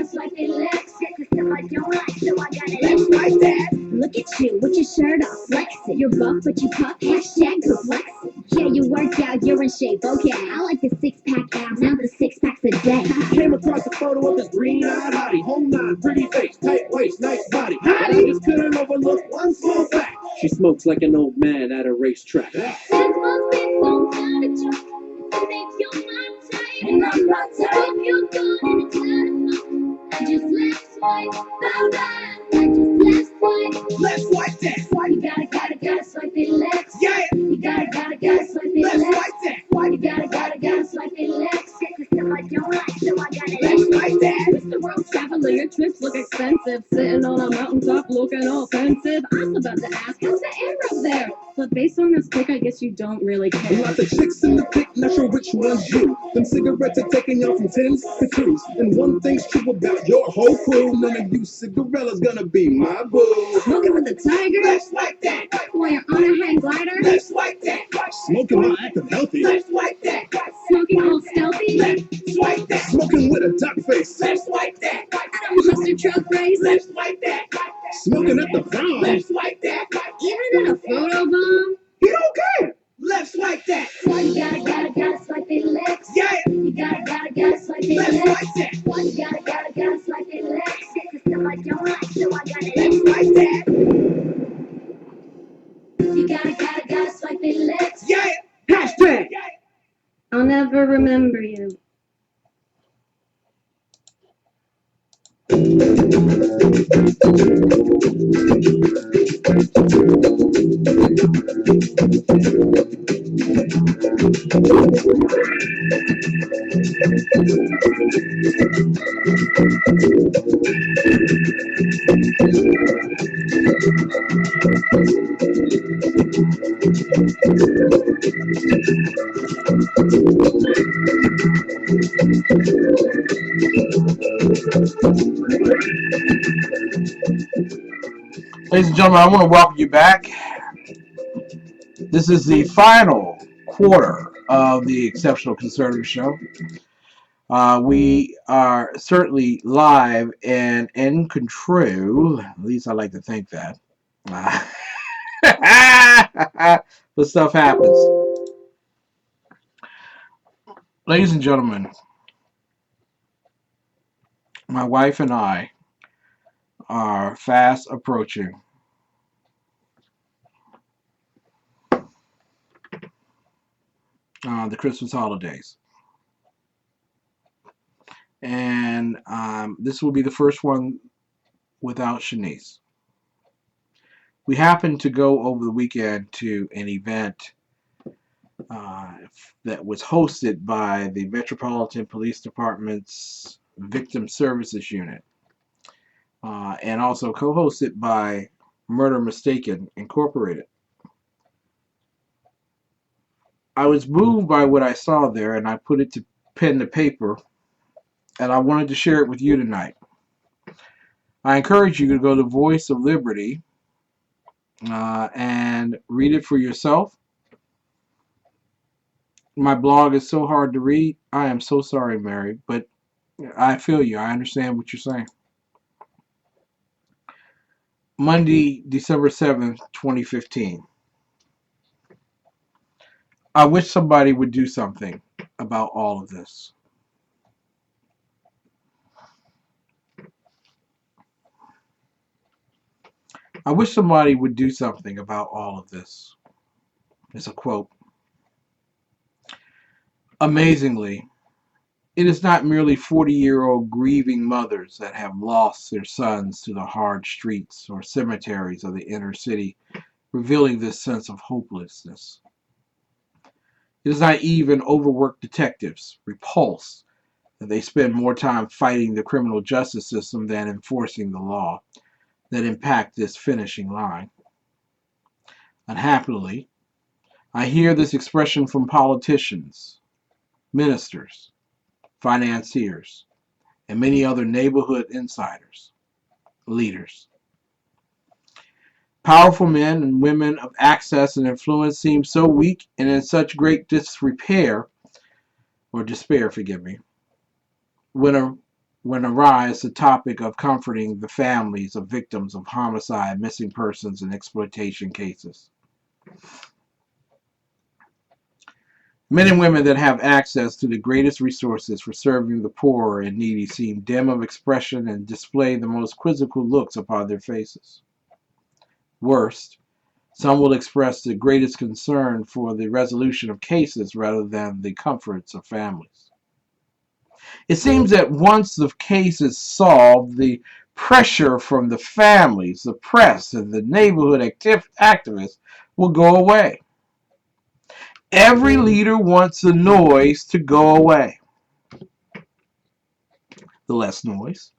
swipe it left? Check the stuff I don't like, so I gotta Let's swipe that. look at you with your shirt off, flexing. You're buff, but you puff, hashtag go flexing. Yeah, you worked out, you're in shape, okay. I like the six-pack abs, not the six-packs a day. Came across a photo of this green-eyed hottie. Whole nine, pretty face, tight waist, nice body. But I just couldn't overlook one small fact. She smokes like an old man at a racetrack. This must be some kind of joke. I think you're my type, and I'm not type. Hope you're good in a telephone. I just left swipe, bye bye. I just left swipe. Let's swipe that. Why you gotta swipe it left? Yeah. You gotta swipe it Let's left. swipe that. Why you gotta swipe it left? Check the stuff I don't like, so I gotta Let's swipe that. Mr. World Traveler, your trips look expensive. Sitting on a mountaintop looking all offensive. I was about to ask, how's the air up there? But based on this pic, I guess you don't really care. Lots of chicks in the pic, not sure which one's you. Them cigarettes are taking y'all from 10s to 2s. And one thing's true about your whole crew, none of you cigarella's gonna be my boo. Smoking with the tiger? Let's swipe that. While you're on a hang glider? Let's swipe that. Smoking while acting healthy. Let's swipe that. Smoking all stealthy? Let's swipe that. Smoking with a duck face. Let's swipe that. At a monster truck race? Let's swipe that. Smoking at the prom. Let's swipe that. Even in a photo bomb? He don't care. Let's swipe that. Why you gotta swipe it left? Yeah. You gotta swipe it Let's left. swipe that. Why you gotta swipe it left? Check the stuff I don't like, so I gotta Let's swipe that. You gotta swipe it left. Yeah. Hashtag. I'll never remember you. Ladies and gentlemen, I want to welcome you back. This is the final quarter of the Exceptional Conservative Show. We are certainly live and in control. At least I like to think that. But stuff happens. Ladies and gentlemen, my wife and I are fast approaching the Christmas holidays. And this will be the first one without Shanice. We happened to go over the weekend to an event that was hosted by the Metropolitan Police Department's Victim Services Unit, and also co-hosted by Murder Mistaken Incorporated. I was moved by what I saw there, and I put it to pen to paper, and I wanted to share it with you tonight. I encourage you to go to Voice of Liberty and read it for yourself. My blog is so hard to read. I am so sorry, Mary, but I feel you. I understand what you're saying. Monday, December 7th, 2015. I wish somebody would do something about all of this. I wish somebody would do something about all of this. It's a quote. Amazingly, it is not merely 40-year-old grieving mothers that have lost their sons to the hard streets or cemeteries of the inner city, revealing this sense of hopelessness. It is not even overworked detectives, repulsed that they spend more time fighting the criminal justice system than enforcing the law, that impact this finishing line. Unhappily, I hear this expression from politicians, ministers, financiers, and many other neighborhood insiders, leaders. Powerful men and women of access and influence seem so weak and in such great despair, when arise the topic of comforting the families of victims of homicide, missing persons, and exploitation cases. Men and women that have access to the greatest resources for serving the poor and needy seem dim of expression and display the most quizzical looks upon their faces. Worst, some will express the greatest concern for the resolution of cases rather than the comforts of families. It seems that once the case is solved, the pressure from the families, the press, and the neighborhood activists will go away. Every leader wants the noise to go away. The less noise,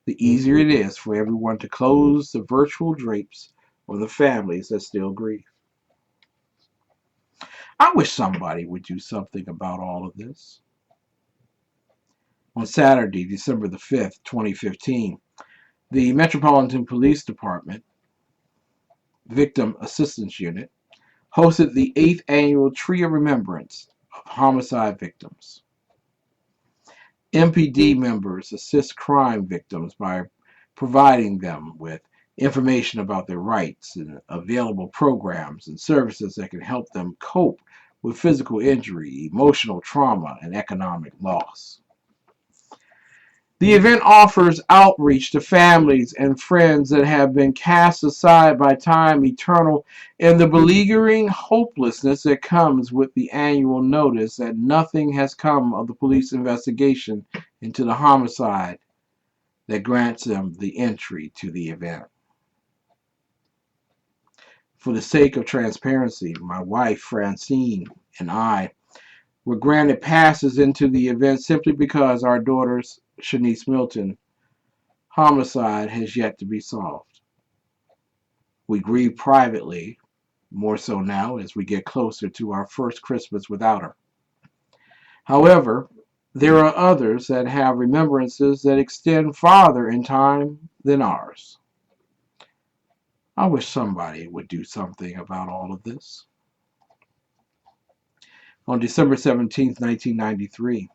the easier it is for everyone to close the virtual drapes on the families that still grieve. I wish somebody would do something about all of this. On Saturday, December the 5th, 2015, the Metropolitan Police Department Victim Assistance Unit hosted the 8th annual Tree of Remembrance of Homicide Victims. MPD members assist crime victims by providing them with information about their rights and available programs and services that can help them cope with physical injury, emotional trauma, and economic loss. The event offers outreach to families and friends that have been cast aside by time eternal and the beleaguering hopelessness that comes with the annual notice that nothing has come of the police investigation into the homicide that grants them the entry to the event. For the sake of transparency, my wife Francine and I were granted passes into the event simply because our daughter's Shanice Milton homicide has yet to be solved. We grieve privately, more so now as we get closer to our first Christmas without her. However, there are others that have remembrances that extend farther in time than ours. I wish somebody would do something about all of this. On December 17, 1993,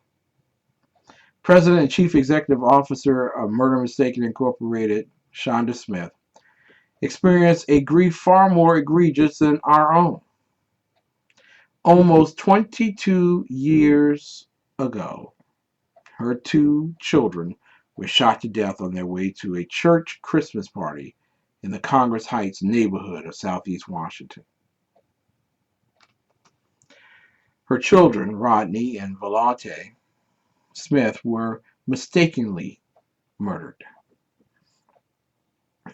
President and Chief Executive Officer of Murder Mistaken Incorporated, Shonda Smith, experienced a grief far more egregious than our own. Almost 22 years ago, her 2 children were shot to death on their way to a church Christmas party in the Congress Heights neighborhood of Southeast Washington. Her children, Rodney and Volante Smith, were mistakenly murdered.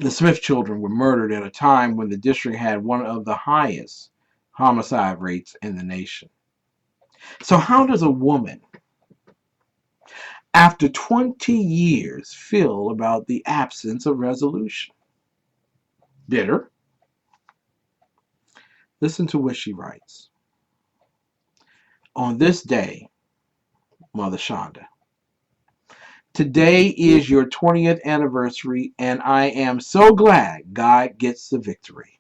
The Smith children were murdered at a time when the district had one of the highest homicide rates in the nation. So how does a woman, after 20 years, feel about the absence of resolution? Bitter? Listen to what she writes. On this day, Mother Shonda, today is your 20th anniversary, and I am so glad God gets the victory.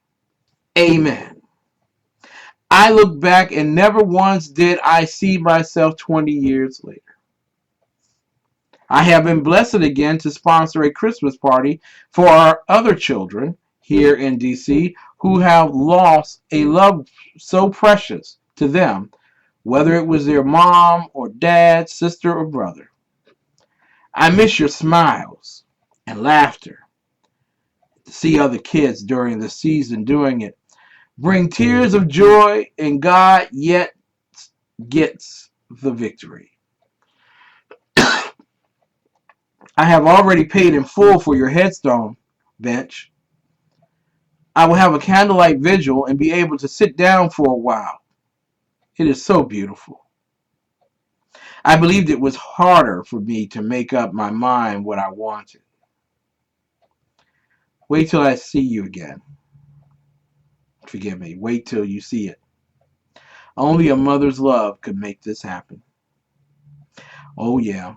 Amen. I look back and never once did I see myself 20 years later. I have been blessed again to sponsor a Christmas party for our other children here in DC who have lost a love so precious to them, whether it was their mom or dad, sister or brother. I miss your smiles and laughter. To see other kids during the season doing it bring tears of joy, and God yet gets the victory. I have already paid in full for your headstone bench. I will have a candlelight vigil and be able to sit down for a while. It is so beautiful. I believed it was harder for me to make up my mind what I wanted. Wait till I see you again. Forgive me. Wait till you see it. Only a mother's love could make this happen. Oh yeah.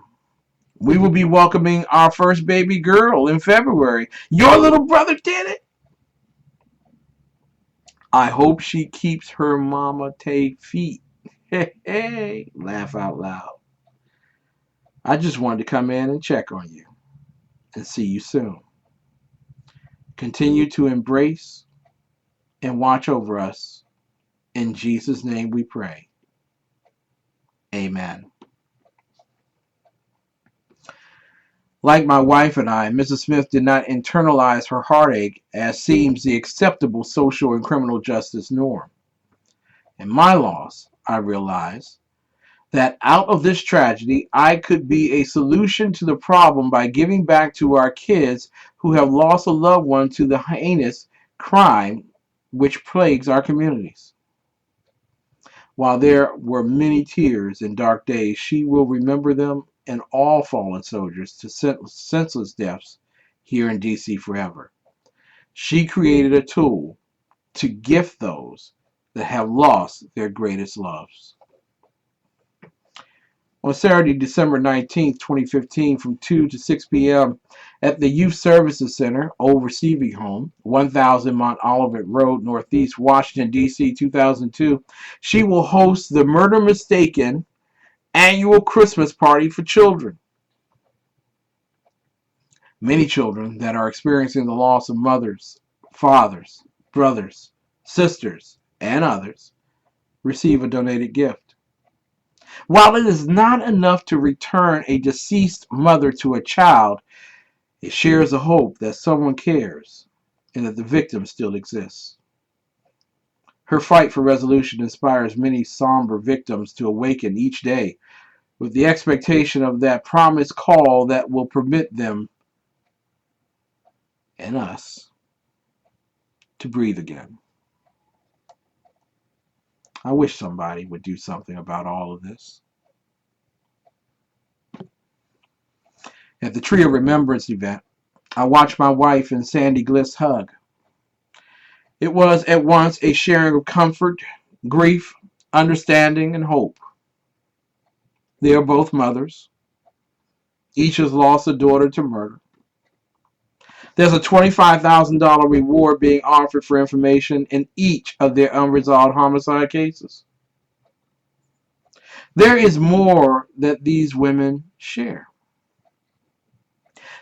We will be welcoming our first baby girl in February. Your little brother did it. I hope she keeps her mama feet. Hey, hey, laugh out loud. I just wanted to come in and check on you and see you soon. Continue to embrace and watch over us. In Jesus' name we pray. Amen. Like my wife and I, Mrs. Smith did not internalize her heartache as seems the acceptable social and criminal justice norm. In my loss, I realized that out of this tragedy, I could be a solution to the problem by giving back to our kids who have lost a loved one to the heinous crime which plagues our communities. While there were many tears and dark days, she will remember them and all fallen soldiers to senseless deaths here in DC forever. She created a tool to gift those that have lost their greatest loves. On Saturday, December 19th, 2015, from 2 to 6 p.m. at the Youth Services Center, Old Receiving Home, 1000 Mount Olivet Road, Northeast, Washington, D.C., 2002, she will host the Murder Mistaken annual Christmas party for children. Many children that are experiencing the loss of mothers, fathers, brothers, sisters, and others receive a donated gift. While it is not enough to return a deceased mother to a child, it shares a hope that someone cares and that the victim still exists. Her fight for resolution inspires many somber victims to awaken each day with the expectation of that promised call that will permit them and us to breathe again. I wish somebody would do something about all of this. At the Tree of Remembrance event, I watched my wife and Sandy Gliss hug. It was at once a sharing of comfort, grief, understanding, and hope. They are both mothers. Each has lost a daughter to murder. There's a $25,000 reward being offered for information in each of their unresolved homicide cases. There is more that these women share.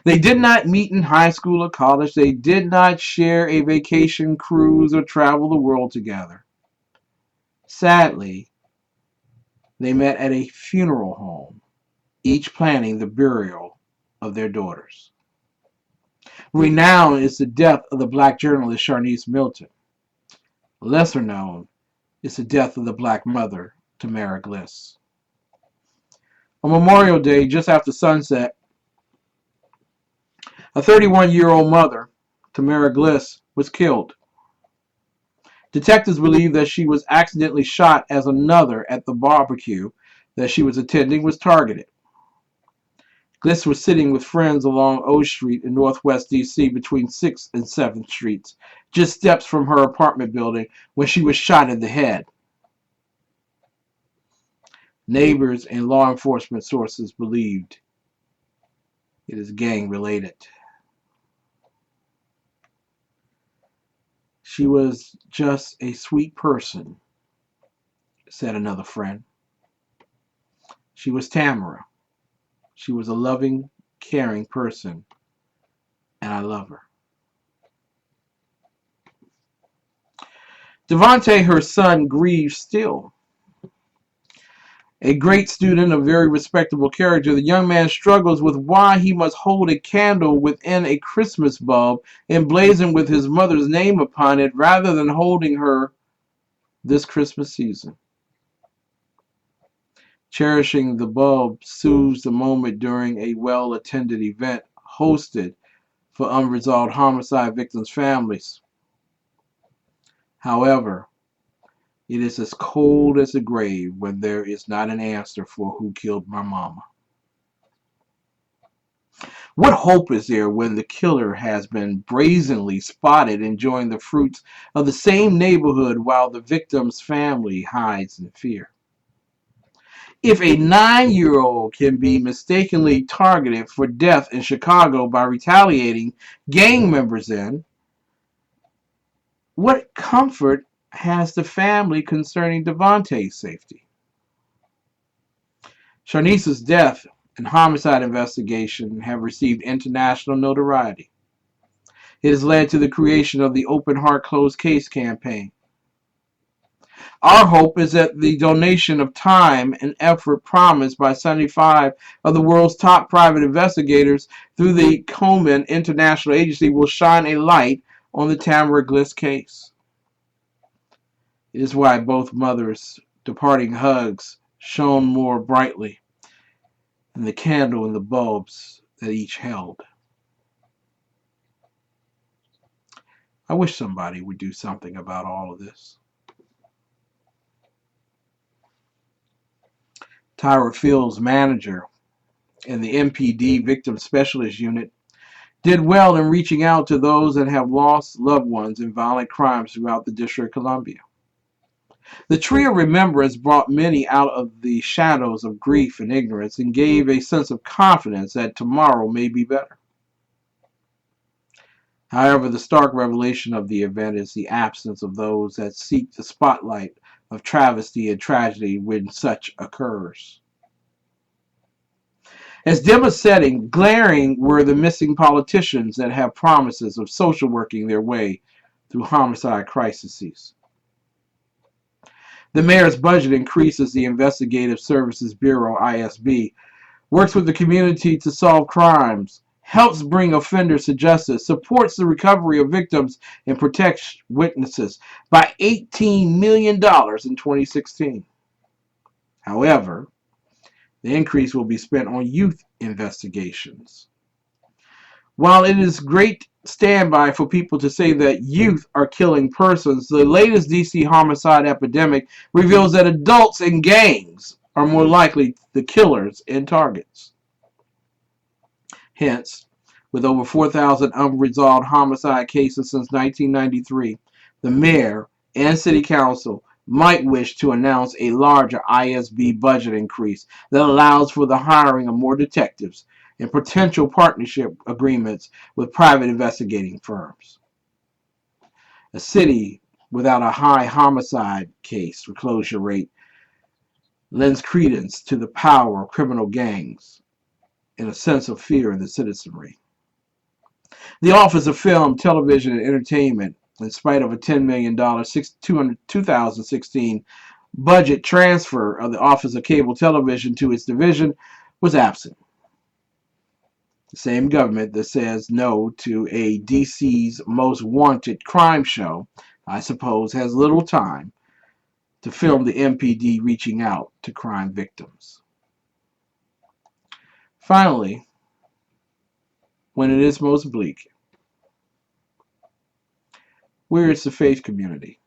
They did not meet in high school or college. They did not share a vacation cruise or travel the world together. Sadly, they met at a funeral home, each planning the burial of their daughters. Renowned is the death of the black journalist Sharnice Milton. Lesser known is the death of the black mother, Tamara Gliss. On Memorial Day, just after sunset, a 31-year-old mother, Tamara Gliss, was killed. Detectives believe that she was accidentally shot as another at the barbecue that she was attending was targeted. Gliss was sitting with friends along O Street in Northwest D.C. between 6th and 7th Streets, just steps from her apartment building, when she was shot in the head. Neighbors and law enforcement sources believed it is gang-related. She was just a sweet person, said another friend. She was Tamara. She was a loving, caring person, and I love her. Devontae, her son, grieves still. A great student, a very respectable character, the young man struggles with why he must hold a candle within a Christmas bulb emblazoned with his mother's name upon it rather than holding her this Christmas season. Cherishing the bulb soothes the moment during a well-attended event hosted for unresolved homicide victims' families. However, it is as cold as the grave when there is not an answer for who killed my mama. What hope is there when the killer has been brazenly spotted enjoying the fruits of the same neighborhood while the victim's family hides in fear? If a 9-year-old can be mistakenly targeted for death in Chicago by retaliating gang members, then what comfort has the family concerning Devontae's safety? Sharnice's death and homicide investigation have received international notoriety. It has led to the creation of the Open Heart Closed Case campaign. Our hope is that the donation of time and effort promised by 75 of the world's top private investigators through the Komen International Agency will shine a light on the Tamara Gliss case. It is why both mothers' departing hugs shone more brightly than the candle and the bulbs that each held. I wish somebody would do something about all of this. Tyra Fields' manager in the MPD Victim Specialist Unit did well in reaching out to those that have lost loved ones in violent crimes throughout the District of Columbia. The Tree of Remembrance brought many out of the shadows of grief and ignorance and gave a sense of confidence that tomorrow may be better. However, the stark revelation of the event is the absence of those that seek the spotlight of travesty and tragedy when such occurs. As dim a setting, glaring were the missing politicians that have promises of social working their way through homicide crises. The mayor's budget increases the Investigative Services Bureau, ISB, works with the community to solve crimes, helps bring offenders to justice, supports the recovery of victims, and protects witnesses by $18 million in 2016. However, the increase will be spent on youth investigations. While it is great standby for people to say that youth are killing persons, the latest DC homicide epidemic reveals that adults in gangs are more likely the killers and targets. Hence, with over 4,000 unresolved homicide cases since 1993, the mayor and city council might wish to announce a larger ISB budget increase that allows for the hiring of more detectives and potential partnership agreements with private investigating firms. A city without a high homicide case closure rate lends credence to the power of criminal gangs and a sense of fear in the citizenry. The Office of Film, Television, and Entertainment, in spite of a $10 million 2016 budget transfer of the Office of Cable Television to its division, was absent. The same government that says no to a DC's most wanted crime show, I suppose, has little time to film the MPD reaching out to crime victims. Finally, when it is most bleak, where is the faith community?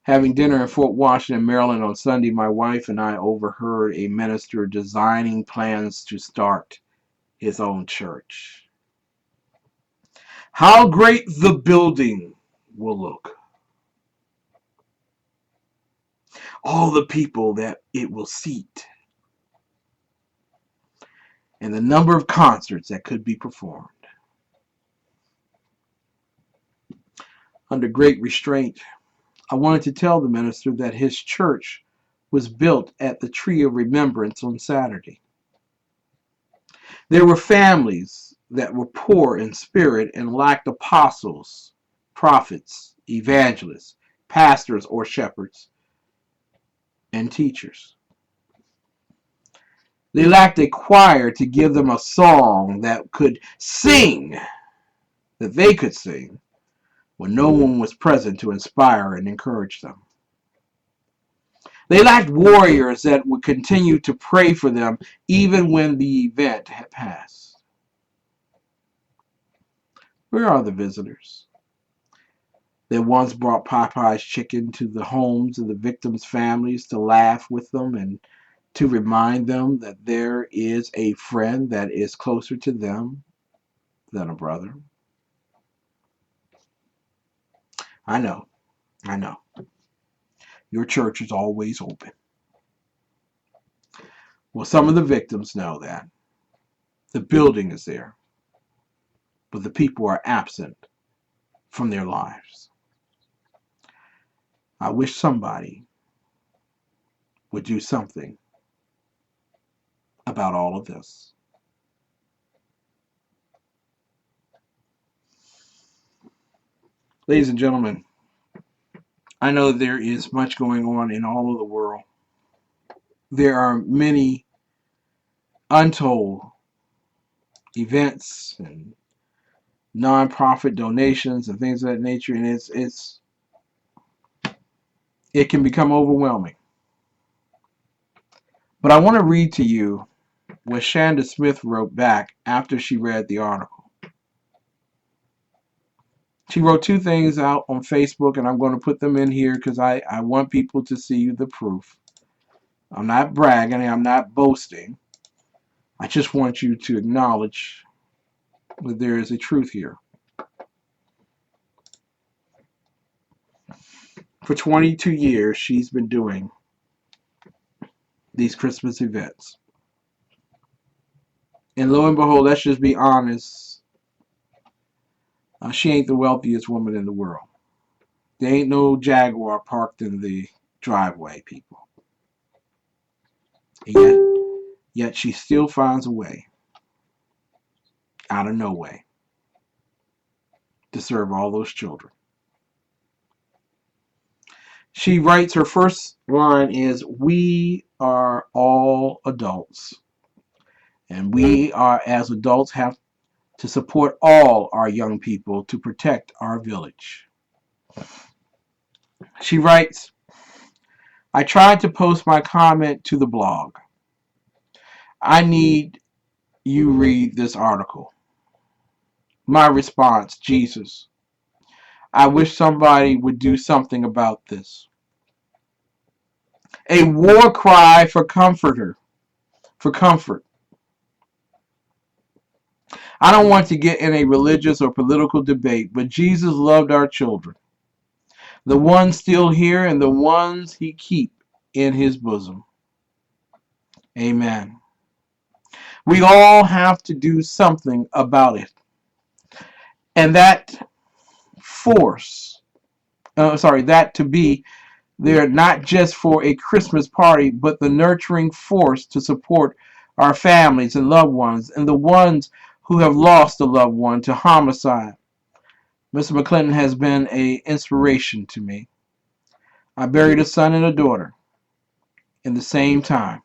Having dinner in Fort Washington, Maryland on Sunday, my wife and I overheard a minister designing plans to start his own church. How great the building will look. All the people that it will seat. And the number of concerts that could be performed. Under great restraint, I wanted to tell the minister that his church was built at the Tree of Remembrance on Saturday. There were families that were poor in spirit and lacked apostles, prophets, evangelists, pastors or shepherds, and teachers. They lacked a choir to give them a song that could sing, that they could sing, when no one was present to inspire and encourage them. They lacked warriors that would continue to pray for them even when the event had passed. Where are the visitors that once brought Popeye's chicken to the homes of the victims' families to laugh with them and to remind them that there is a friend that is closer to them than a brother? I know. Your church is always open. Well, some of the victims know that. The building is there, but the people are absent from their lives. I wish somebody would do something about all of this. Ladies and gentlemen, I know there is much going on in all of the world. There are many untold events and nonprofit donations and things of that nature, and it can become overwhelming. But I want to read to you what Shanda Smith wrote back after she read the article. She wrote two things out on Facebook, and I'm going to put them in here because I want people to see the proof. I'm not bragging, I'm not boasting. I just want you to acknowledge that there is a truth here. For 22 years, she's been doing these Christmas events. And lo and behold, let's just be honest, she ain't the wealthiest woman in the world. There ain't no Jaguar parked in the driveway, people. And yet she still finds a way, out of no way, to serve all those children. She writes, her first line is, "We are all adults, and we are, as adults, have to support all our young people to protect our village." She writes, "I tried to post my comment to the blog. I need you read this article. My response, Jesus. I wish somebody would do something about this. A war cry for comfort. I don't want to get in a religious or political debate, but Jesus loved our children, the ones still here and the ones he keep in his bosom. Amen. We all have to do something about it. And that to be there not just for a Christmas party, but the nurturing force to support our families and loved ones and the ones who have lost a loved one to homicide. Mr. McClinton has been an inspiration to me. I buried a son and a daughter in the same time.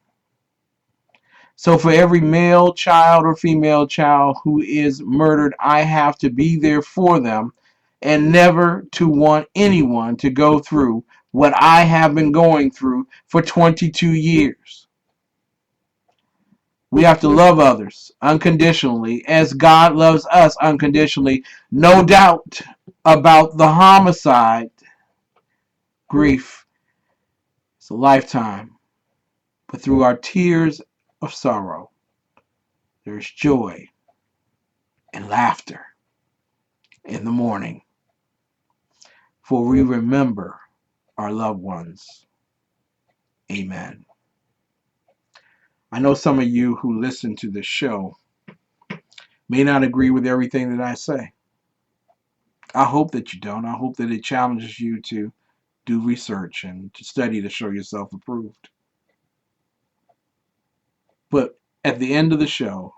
So for every male child or female child who is murdered, I have to be there for them and never to want anyone to go through what I have been going through for 22 years. We have to love others unconditionally as God loves us unconditionally. No doubt about the homicide. Grief is a lifetime, but through our tears of sorrow, there's joy and laughter in the morning, for we remember our loved ones. Amen. I know some of you who listen to this show may not agree with everything that I say. I hope that you don't. I hope that it challenges you to do research and to study to show yourself approved. But at the end of the show,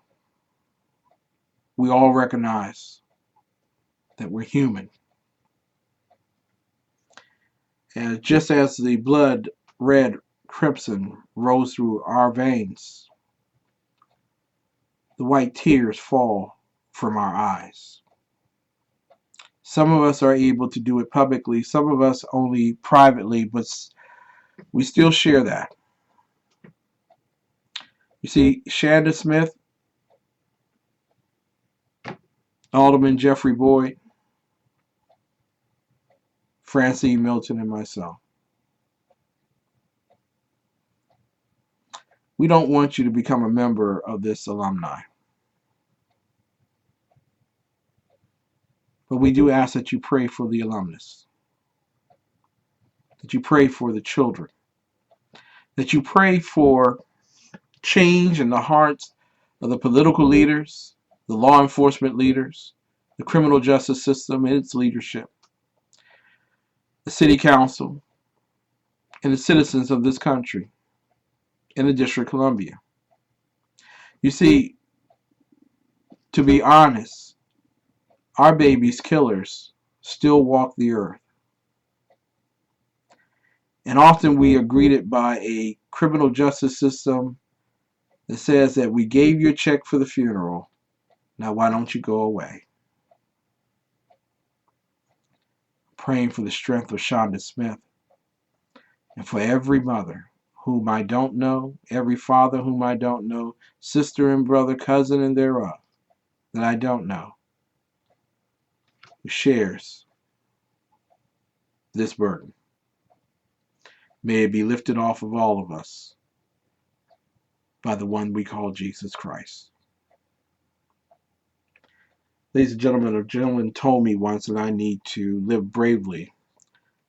we all recognize that we're human. And just as the blood red crimson rose through our veins, the white tears fall from our eyes. Some of us are able to do it publicly, some of us only privately, but we still share that. You see, Shanda Smith, Alderman Jeffrey Boyd, Francine Milton, and myself. We don't want you to become a member of this alumni. But we do ask that you pray for the alumnus, that you pray for the children, that you pray for change in the hearts of the political leaders, the law enforcement leaders, the criminal justice system and its leadership, the city council, and the citizens of this country and the District of Columbia. You see, to be honest, our babies' killers still walk the earth. And often we are greeted by a criminal justice system that says that we gave you a check for the funeral. Now why don't you go away? Praying for the strength of Shanda Smith and for every mother whom I don't know, every father whom I don't know, sister and brother, cousin and thereof that I don't know, who shares this burden. May it be lifted off of all of us by the one we call Jesus Christ. Ladies and gentlemen, a gentleman told me once that I need to live bravely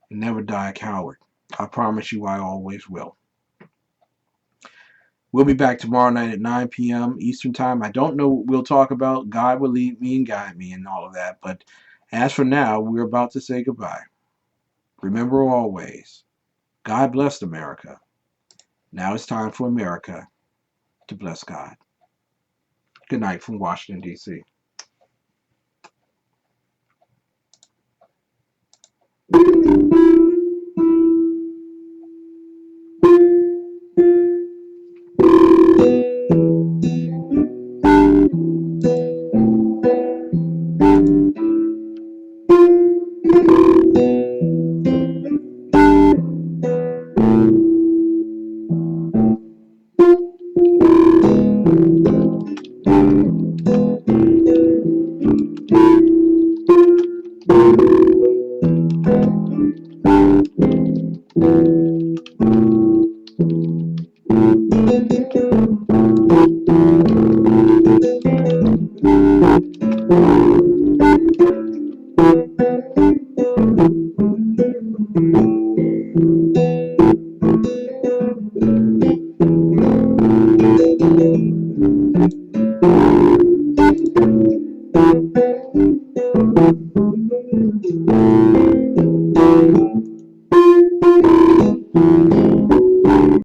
and never die a coward. I promise you I always will. We'll be back tomorrow night at 9 p.m. Eastern Time. I don't know what we'll talk about. God will lead me and guide me and all of that. But as for now, we're about to say goodbye. Remember always, God blessed America. Now it's time for America to bless God. Good night from Washington, D.C.